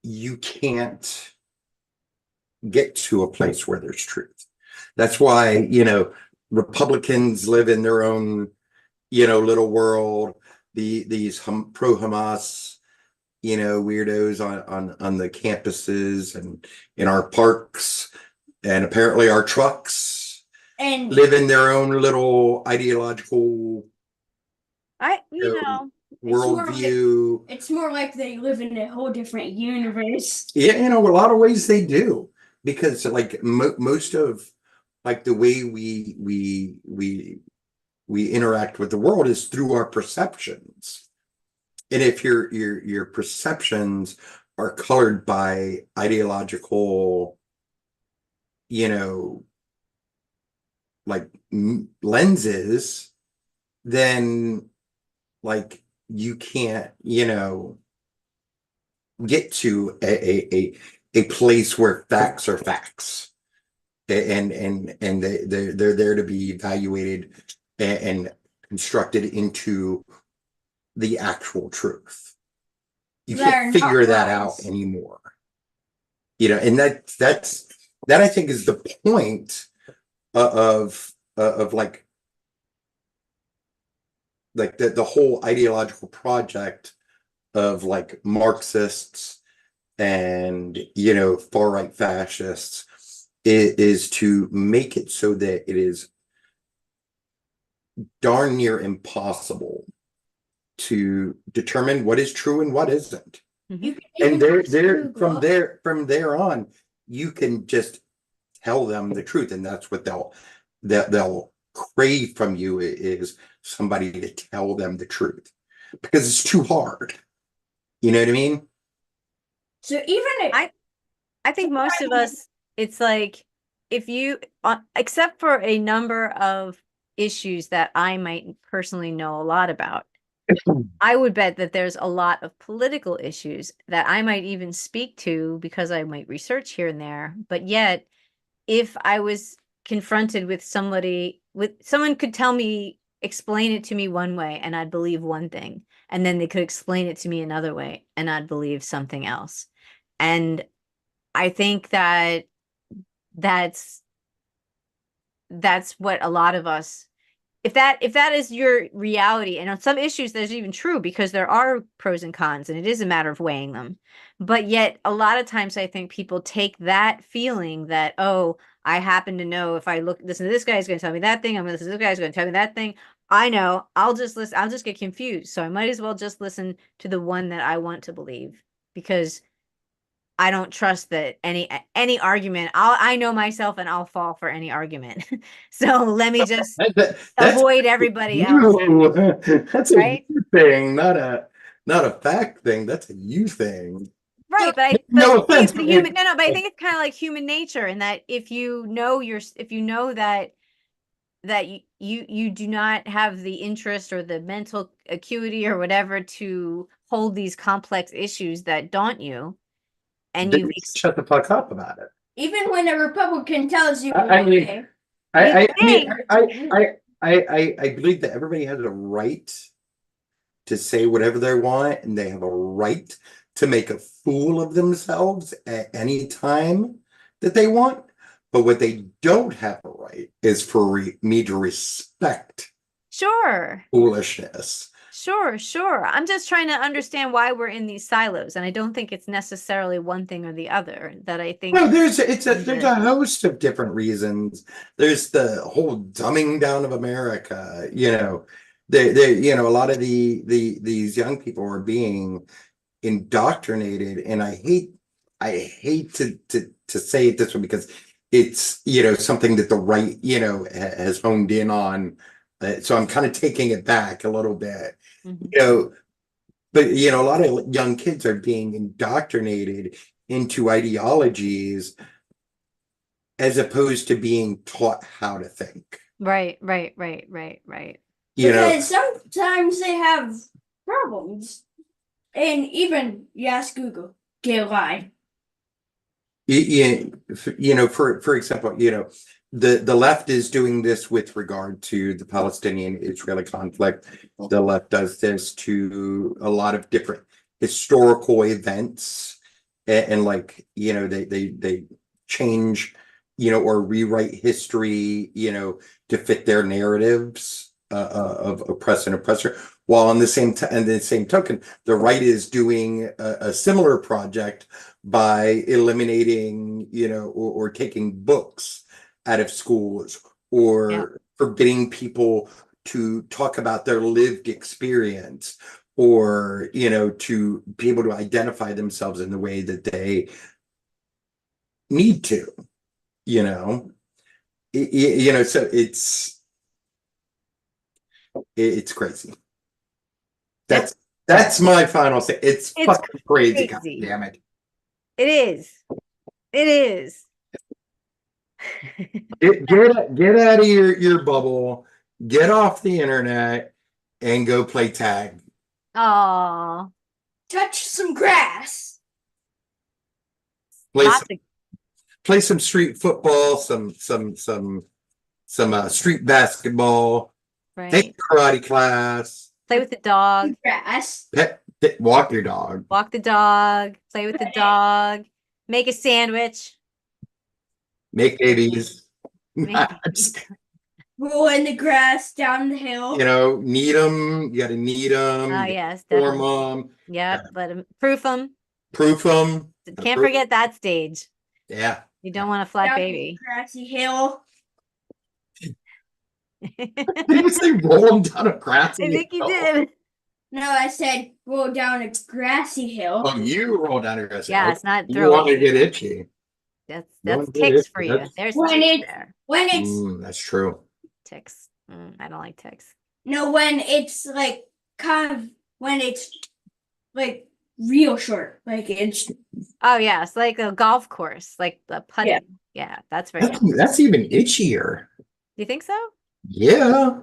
you can't get to a place where there's truth. That's why, Republicans live in their own, little world. These pro-Hamas, weirdos on the campuses and in our parks, and apparently our trucks, and live in their own little ideological worldview. It's more like they live in a whole different universe. Yeah, a lot of ways they do, because most of the way we interact with the world is through our perceptions. And if your perceptions are colored by ideological, lenses, then you can't, get to a place where facts are facts, and they're there to be evaluated and constructed into the actual truth. You can't figure that out anymore. And that I think is the point of the whole ideological project of Marxists and far right fascists is to make it so that it is darn near impossible to determine what is true and what isn't. And from there on, you can just tell them the truth, and that's what they'll crave from you, is somebody to tell them the truth, because it's too hard. You know what I mean? So even I think most of us, it's if you, except for a number of issues that I might personally know a lot about, I would bet that there's a lot of political issues that I might even speak to because I might research here and there. But yet, if I was confronted with someone could tell me, explain it to me one way, and I'd believe one thing. And then they could explain it to me another way, and I'd believe something else. And I think that that's what a lot of us, if that is your reality, and on some issues there's even true because there are pros and cons and it is a matter of weighing them. But yet a lot of times I think people take that feeling that, oh, I happen to know if I listen to this guy's going to tell me that thing, I'm going to listen to this guy's going to tell me that thing. I know, I'll just listen, I'll just get confused. So I might as well just listen to the one that I want to believe, because I don't trust that any argument. I know myself and I'll fall for any argument. So let me just That's avoid everybody else, you. That's a right? you thing, not a fact thing. That's a you thing. Right, but No I think offense, it's a but human, no, but I think it's kind of like human nature, in that if you know that you do not have the interest or the mental acuity or whatever to hold these complex issues that daunt you, and then shut the fuck up about it. Even when a Republican tells you, I mean, okay, I mean, think, I believe that everybody has a right to say whatever they want, and they have a right to make a fool of themselves at any time that they want. But what they don't have a right is for me to respect sure. foolishness. Sure. I'm just trying to understand why we're in these silos, and I don't think it's necessarily one thing or the other. That I think No, there's a host of different reasons. There's the whole dumbing down of America. A lot of these young people are being indoctrinated, and I hate to say it this way, because it's something that the right has honed in on. So I'm kind of taking it back a little bit. Mhm. You know, but a lot of young kids are being indoctrinated into ideologies as opposed to being taught how to think. Right. You know, because sometimes they have problems. And even you ask Google, get a lie. for example, the left is doing this with regard to the Palestinian-Israeli conflict. The left does this to a lot of different historical events, and they change, or rewrite history, to fit their narratives of oppressor and oppressor. While on the same token, the right is doing a similar project by eliminating, or taking books out of schools, Yeah. or forbidding people to talk about their lived experience, or to be able to identify themselves in the way that they need to. you know so it's crazy. Yep. That's my final say. It's It's fucking crazy. God crazy. damn it. It is. It is. Get out of your bubble, get off the internet, and go play tag. Oh, Touch some grass. Play lots some, of play some street football, some street basketball, take right. a karate class, Play with the dog. Grass. walk your dog, Walk the dog. Play with the dog. Make a sandwich. make babies. Make Roll in the grass down the hill. Knead them. You got to knead them. Oh You yes, form definitely. them. Yep, let them proof them. Proof them. Can't forget that stage. Yeah. You don't want a flat Down baby. the grassy hill. Did you say roll them down a grassy I think you hill? did. No, I said roll down a grassy hill. Oh, you roll down a grassy hill. Yeah, it's not You throw want to it. get itchy. That's ticks for you. There's When ticks it there. when it's That's true. Ticks. I don't like ticks. no when it's like kind of when it's like real short. Like it's Oh yeah, it's like a golf course, like the putting. Yeah. Yeah, that's very. That's even itchier. You think so? Yeah.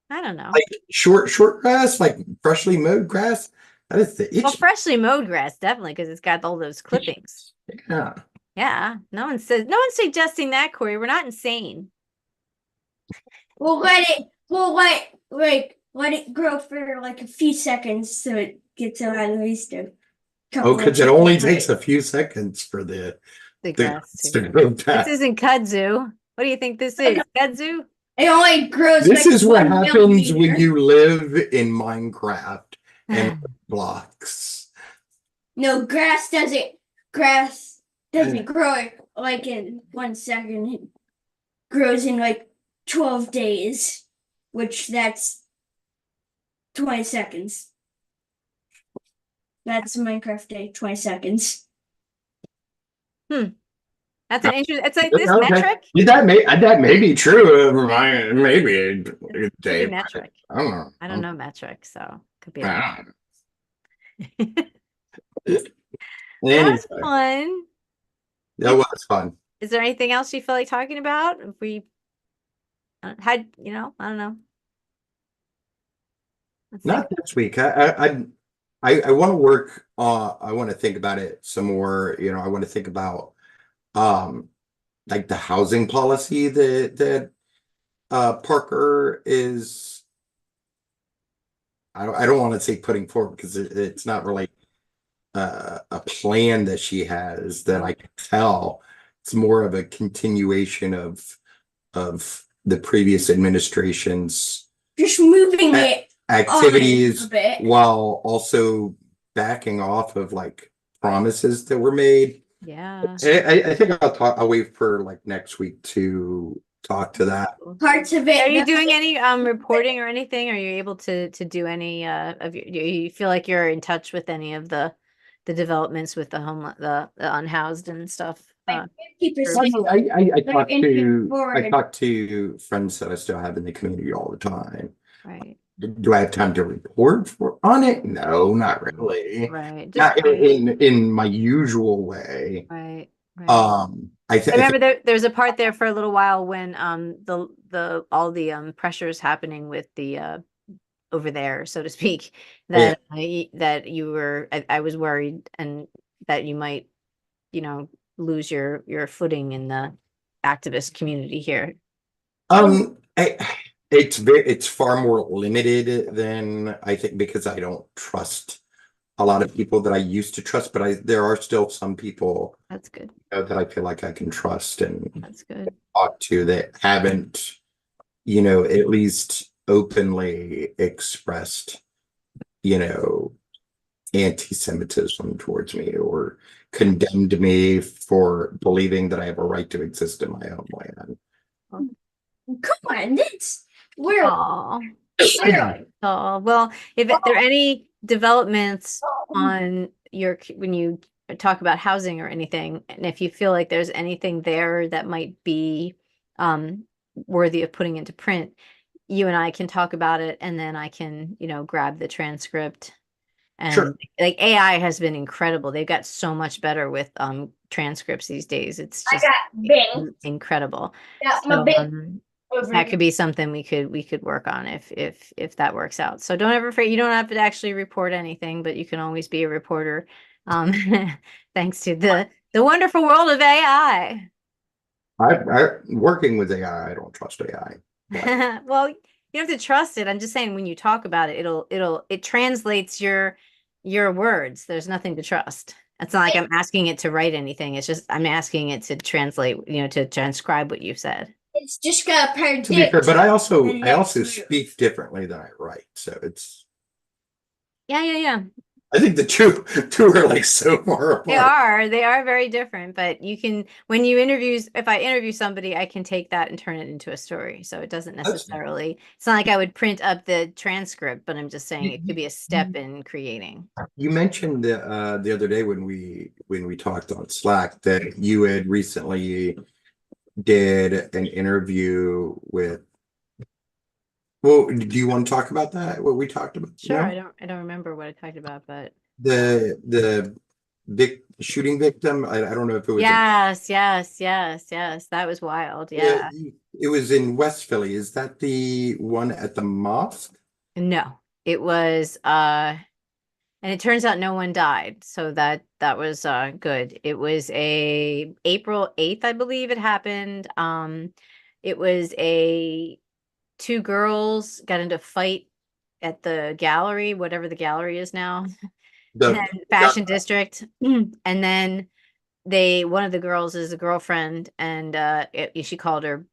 I don't know. Like short grass, like freshly mowed grass. That is the Well, itch. freshly mowed grass, definitely, because it's got all those clippings. Yeah. Yeah. No one's suggesting that, Corey. We're not insane. Let it grow for like a few seconds so it gets at least a Oh, couple of because it only seconds. takes a few seconds for The the grass grass to too. grow This back. isn't kudzu. What do you think this is? Kudzu? It only grows This like is what 1 happens when millimeter. you live in Minecraft and blocks. No, grass doesn't grow like in 1 second. It grows in like 12 days, which that's 20 seconds. That's Minecraft day, 20 seconds. That's an interesting. It's like this Okay. metric. That may be true. Maybe a Could be day. metric. I don't know. I don't know metric, so could be. I Well, don't know. that Anyway, was fun. that was fun. Is there anything else you feel like talking about? If we had, I don't know. Let's Not think. this week. I want to work. I want to think about it some more. I want to think about um like the housing policy that Parker is. I don't want to say putting forward because it's not really a plan that she has that I can tell. It's more of a continuation of the previous administration's Just moving it activities a bit. while also backing off of like promises that were made. Yeah. I think I'll wait for like next week to talk to that. Parts of it. Are you doing any reporting or anything? Are you able to do any of your, do you feel like you're in touch with any of the developments with the unhoused and stuff? Like 50%. I talk to friends that I still have in the community all the time. Right. Do I have time to report on it? No, not really. Right. Not Just in my usual way. right. Right. I I remember there's a part there for a little while when the all the pressures happening with the over there, so to speak, that that you were I was worried and that you might, lose your footing in the activist community here. It's far more limited than I think because I don't trust a lot of people that I used to trust, but there are still some people That's good. that I feel like I can trust and That's good. talk to that haven't, at least openly expressed, anti-Semitism towards me or condemned me for believing that I have a right to exist in my own land. Come on, we're Oh, well, if there are any developments on when you talk about housing or anything, and if you feel like there's anything there that might be worthy of putting into print, you and I can talk about it, and then I can, grab the transcript. And Sure. like AI has been incredible. They've got so much better with transcripts these days. It's just incredible. So, that could be something we could work on if that works out. So don't ever forget, you don't have to actually report anything, but you can always be a reporter. Thanks to the wonderful world of AI. Working with AI, I don't trust AI. Well, you don't have to trust it. I'm just saying when you talk about it, it translates your words. There's nothing to trust. It's not like I'm asking it to write anything. It's just I'm asking it to translate, to transcribe what you've said. It's just gonna predict. To be fair, but I also speak differently than I write, so it's. Yeah. I think the two are like so far apart. They are very different, but you can, when you if I interview somebody, I can take that and turn it into a story. So it doesn't necessarily, it's not like I would print up the transcript, but I'm just saying it could be a step in creating. You mentioned the other day when we talked on Slack that you had recently did an interview with. Well, do you want to talk about that? What we talked about? Sure, I don't remember what I talked about, but the big shooting victim. I don't know if it was. Yes. That was wild. Yeah. It was in West Philly. Is that the one at the mosque? No, it was and it turns out no one died, so that was good. It was a April 8th, I believe it happened. It was a two girls got into a fight at the gallery, whatever the gallery is now, and The then Fashion District. And then one of the girls is a girlfriend, and she called her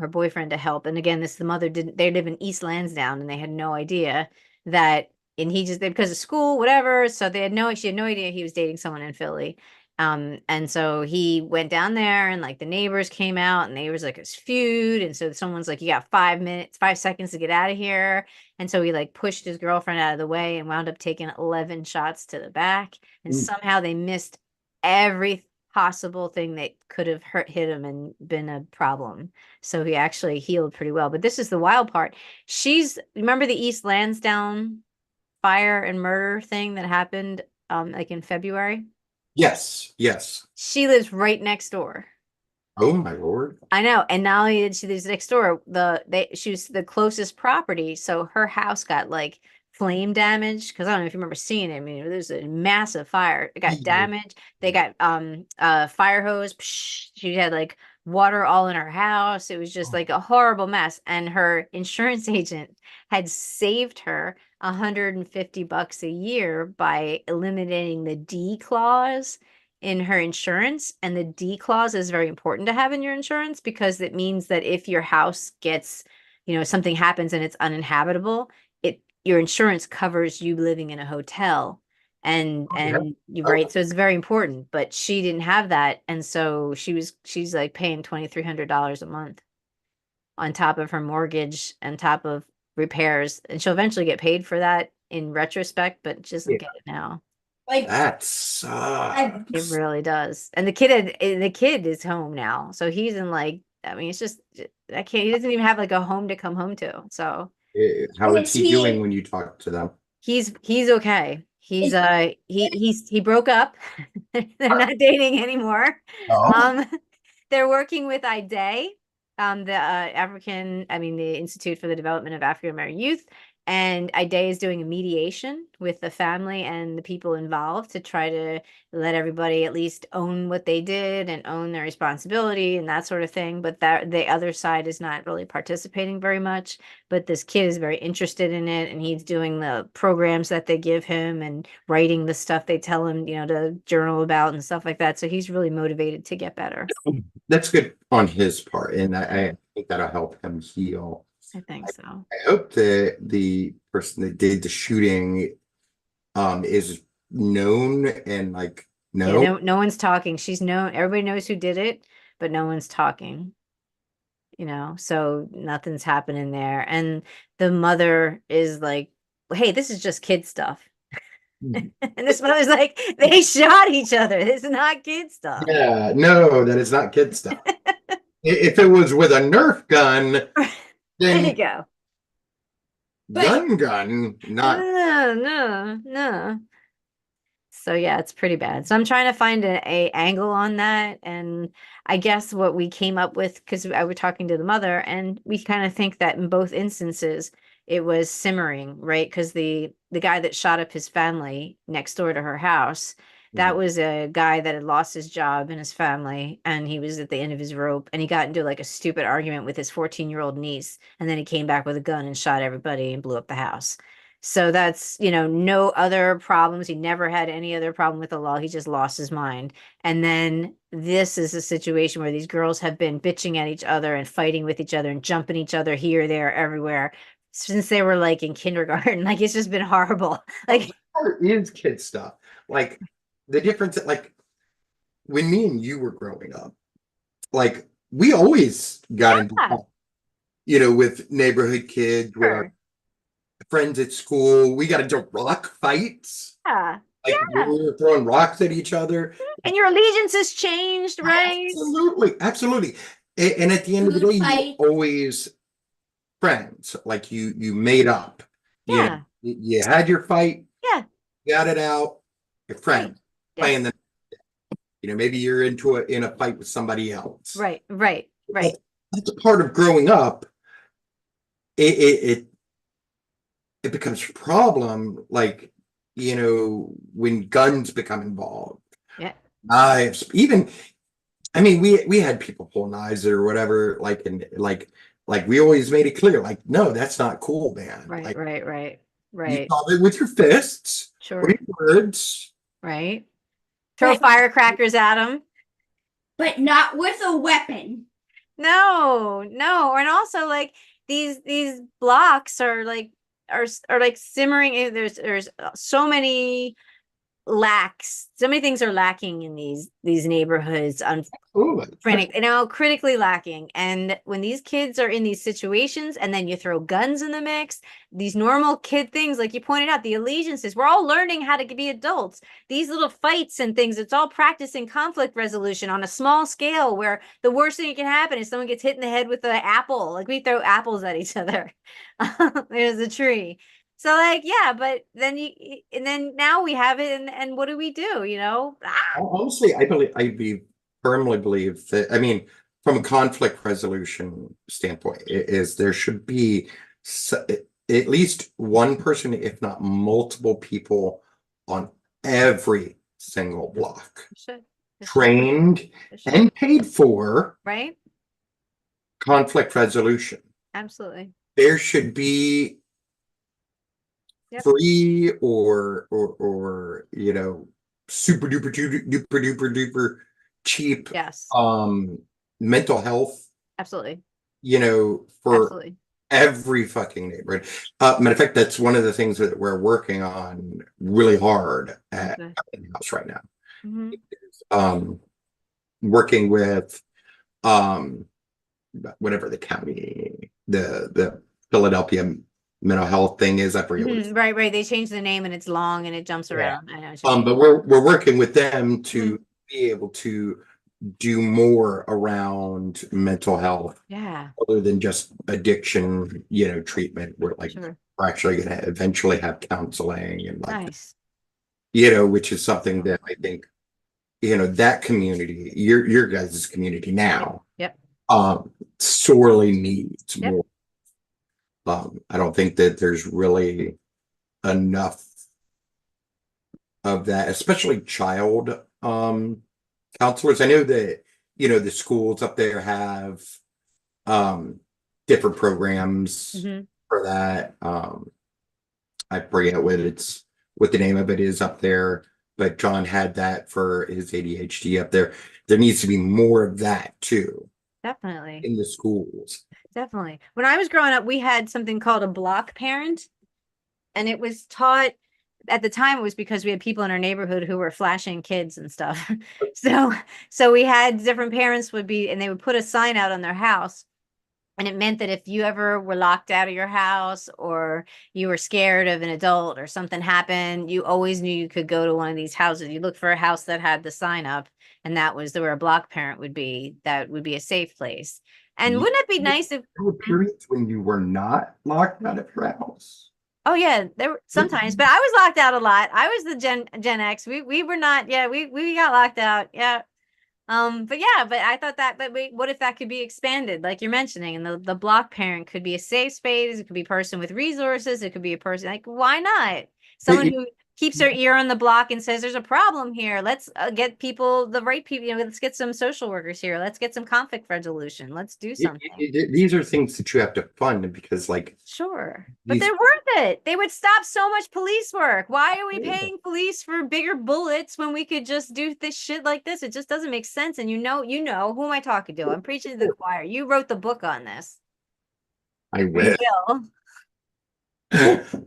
boyfriend to help. And again, the mother didn't, they live in East Lansdowne, and they had no idea that, and he just, because of school, whatever, so she had no idea he was dating someone in Philly. And so he went down there, and like the neighbors came out, and neighbors like it's feud, and so someone's like, you got 5 minutes, 5 seconds to get out of here. And so he like pushed his girlfriend out of the way and wound up taking 11 shots to the back, and somehow they missed every possible thing that could have hit him and been a problem. So he actually healed pretty well. But this is the wild part. Remember the East Lansdowne fire and murder thing that happened like in February? Yes, yes. She lives right next door. Oh my Lord. I know. And not only did she live next door, she was the closest property. So her house got like flame damage. Cause I don't know if you remember seeing it. I mean, there's a massive fire. It got damaged. They got fire hose. Psh, she had like water all in her house. It was just like a horrible mess. And her insurance agent had saved her $150 a year by eliminating the D clause in her insurance. And the D clause is very important to have in your insurance, because it means that if your house gets, something happens and it's uninhabitable, your insurance covers you living in a hotel. And you're right. So it's very important, but she didn't have that. And so she's like paying $2,300 a month on top of her mortgage, on top of repairs. And she'll eventually get paid for that in retrospect, but she doesn't get it now. Like That sucks. It really does. And the kid is home now. So he's in like, I mean, it's just, he doesn't even have like a home to come home to. So How is he doing when you talk to them? he's okay. He broke up. They're not dating anymore. Oh. They're working with IDE, the Institute for the Development of African American Youth. And IDE is doing a mediation with the family and the people involved to try to let everybody at least own what they did and own their responsibility and that sort of thing. But the other side is not really participating very much. But this kid is very interested in it, and he's doing the programs that they give him and writing the stuff they tell him, to journal about and stuff like that. So he's really motivated to get better. That's good on his part, and I think that'll help him heal. I think so. I hope that the person that did the shooting is known and like no one's talking. She's known, everybody knows who did it, but no one's talking. So nothing's happening there. And the mother is like, hey, this is just kid stuff. And this mother's like, they shot each other. This is not kid stuff. Yeah, no, that is not kid stuff. If it was with a Nerf gun, then there you go. Gun, not. No. So yeah, it's pretty bad. So I'm trying to find a angle on that. And I guess what we came up with, because I was talking to the mother, and we kind of think that in both instances, it was simmering, right? Because the guy that shot up his family next door to her house, that was a guy that had lost his job and his family, and he was at the end of his rope, and he got into like a stupid argument with his 14-year-old niece, and then he came back with a gun and shot everybody and blew up the house. So that's, no other problems. He never had any other problem with the law. He just lost his mind. And then this is a situation where these girls have been bitching at each other and fighting with each other and jumping each other here, there, everywhere since they were like in kindergarten. Like, it's just been horrible. Like, it is kid stuff. Like the difference, like when me and you were growing up, like we always got into, with neighborhood kids, with our friends at school. We got into rock fights. Yeah. Like we were throwing rocks at each other. And your allegiances changed, right? Absolutely. And at the end of the day, you always friends. Like you made up. Yeah. You had your fight. Yeah. Got it out. Your friend playing the. Maybe you're in a fight with somebody else. Right. that's a part of growing up. It it becomes a problem, like, when guns become involved, Yeah. knives, even. I mean, we had people pull knives or whatever, like, and like we always made it clear, like, no, that's not cool, man. Right, Like, right, right, you right. solve it with your fists or Sure. your words. Right. Throw But firecrackers at them. not with a weapon. No, no. And also like these blocks are like are like simmering. There's so many lacks. So many things are lacking in these neighborhoods. Oh, Frantic, critically lacking. And when these kids are in these situations and then you throw guns in the mix, these normal kid things, like you pointed out, the allegiances, we're all learning how to be adults. These little fights and things, it's all practicing conflict resolution on a small scale where the worst thing that can happen is someone gets hit in the head with an apple. Like we throw apples at each other. There's a tree. So like, yeah, but then and then now we have it and what do we do, honestly, I firmly believe that. I mean, from a conflict resolution standpoint, is there should be at least one person, if not multiple people, on every single block, It should. It should. trained It should. and paid for Right? conflict resolution. Absolutely. There should be Yep. free or super duper duper duper duper cheap Yes. mental health, Absolutely. for Absolutely. every fucking neighborhood. Matter of fact, that's one of the things that we're working on really hard at Okay. the house right now. Mhm. Um, working with um whatever the county, the Philadelphia mental health thing is. I forget what it's. Right, right. They changed the name and it's long and it jumps Yeah. around. I know what you mean. But we're working with them to Mhm. be able to do more around mental health Yeah, other than just addiction, treatment. We're like, sure. we're actually going to eventually have counseling and like, Nice. which is something that I think, that community, your guys' community now, Yep. sorely needs Yep. more. I don't think that there's really enough of that, especially child counselors. I know that, the schools up there have um different programs Hmm. for that. I forget what the name of it is up there, but John had that for his ADHD up there. There needs to be more of that too Definitely. in the schools. Definitely. When I was growing up, we had something called a block parent, and it was taught at the time. It was because we had people in our neighborhood who were flashing kids and stuff. So we had different parents would be, and they would put a sign out on their house. And it meant that if you ever were locked out of your house or you were scared of an adult or something happened, you always knew you could go to one of these houses. You look for a house that had the sign up, and that was where a block parent would be. That would be a safe place. And You, wouldn't it be nice if, there were periods when you were not locked out of your house. oh yeah, there were sometimes, but I was locked out a lot. I was the Gen X. We were not, yeah, we got locked out. Yeah. But yeah, but I thought that, but wait, what if that could be expanded, like you're mentioning, and the block parent could be a safe space, it could be a person with resources, it could be a person like, why not? Someone who keeps their ear on the block and says, there's a problem here. Let's get people, the right people, let's get some social workers here. Let's get some conflict resolution. Let's do something. These are things that you have to fund because, like, Sure. But these. they're worth it. They would stop so much police work. Why are we paying police for bigger bullets when we could just do this shit like this? It just doesn't make sense. And who am I talking to? I'm preaching to the choir. You wrote the book on this. I Or you wish. will,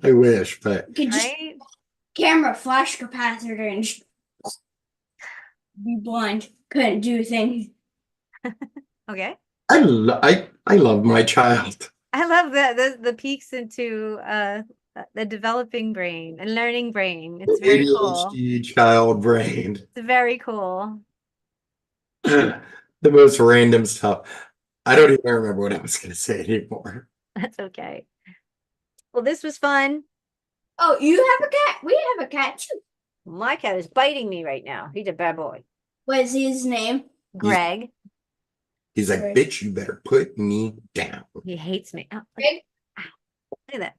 I wish, but You could just right? camera flash capacitor and just be blind. Couldn't do things. Okay. I love my child. I love the peeks into the developing brain and learning brain. It's very cool. ADHD child brain. It's very cool. The most random stuff. I don't even remember what I was going to say anymore. That's okay. Well, this was fun. Oh, you have a cat? We have a cat too. My cat is biting me right now. He's a bad boy. What is his name? Greg. He's like, Right. bitch, you better put me down. He hates me. Oh, Big. look at that.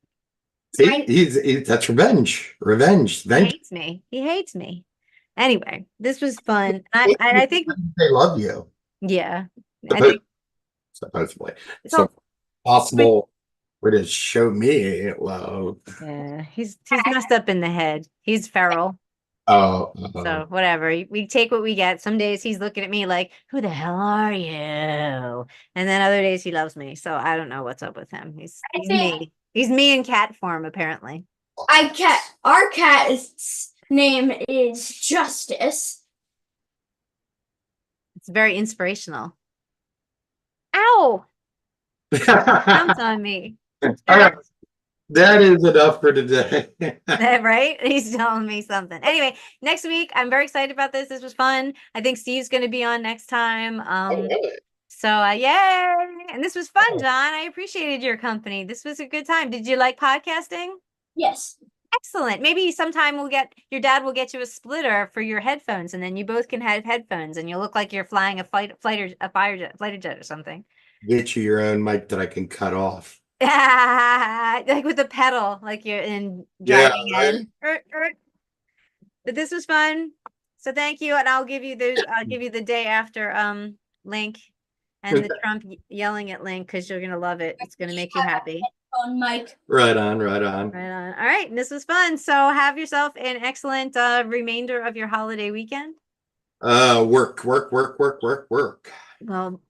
See, that's revenge. Revenge. He Vengeance. hates me. He hates me. Anyway, this was fun. I think, They love you. yeah, I Suppo- think Supposedly. it's So all. possible way to show me love. Yeah, he's messed up in the head. He's feral. Oh, So whatever. We take what we get. Some days he's looking at me like, "Who the hell are you?" And then other days he loves me. So I don't know what's up with him. He's me. He's me in cat form, apparently. Our cat's name is Justice. It's very inspirational. Ow! Jumped on me. All right. That is enough for today. Right? He's telling me something. Anyway, next week, I'm very excited about this. This was fun. I think Steve's going to be on next time. So yay! And this was fun, John. I appreciated your company. This was a good time. Did you like podcasting? Yes. Excellent. Maybe sometime your dad will get you a splitter for your headphones, and then you both can have headphones, and you'll look like you're flying a fighter jet or something. Get you your own mic that I can cut off. Like with a pedal, like you're in driving in. But this was fun. So thank you. And I'll give you the day after link and the Trump yelling at link because you're gonna love it. It's gonna make you happy. On Mike. Right on, right on. Right on. All right. This was fun. So have yourself an excellent remainder of your holiday weekend. Work. Well,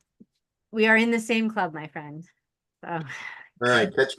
we are in the same club, my friend. So All right, catch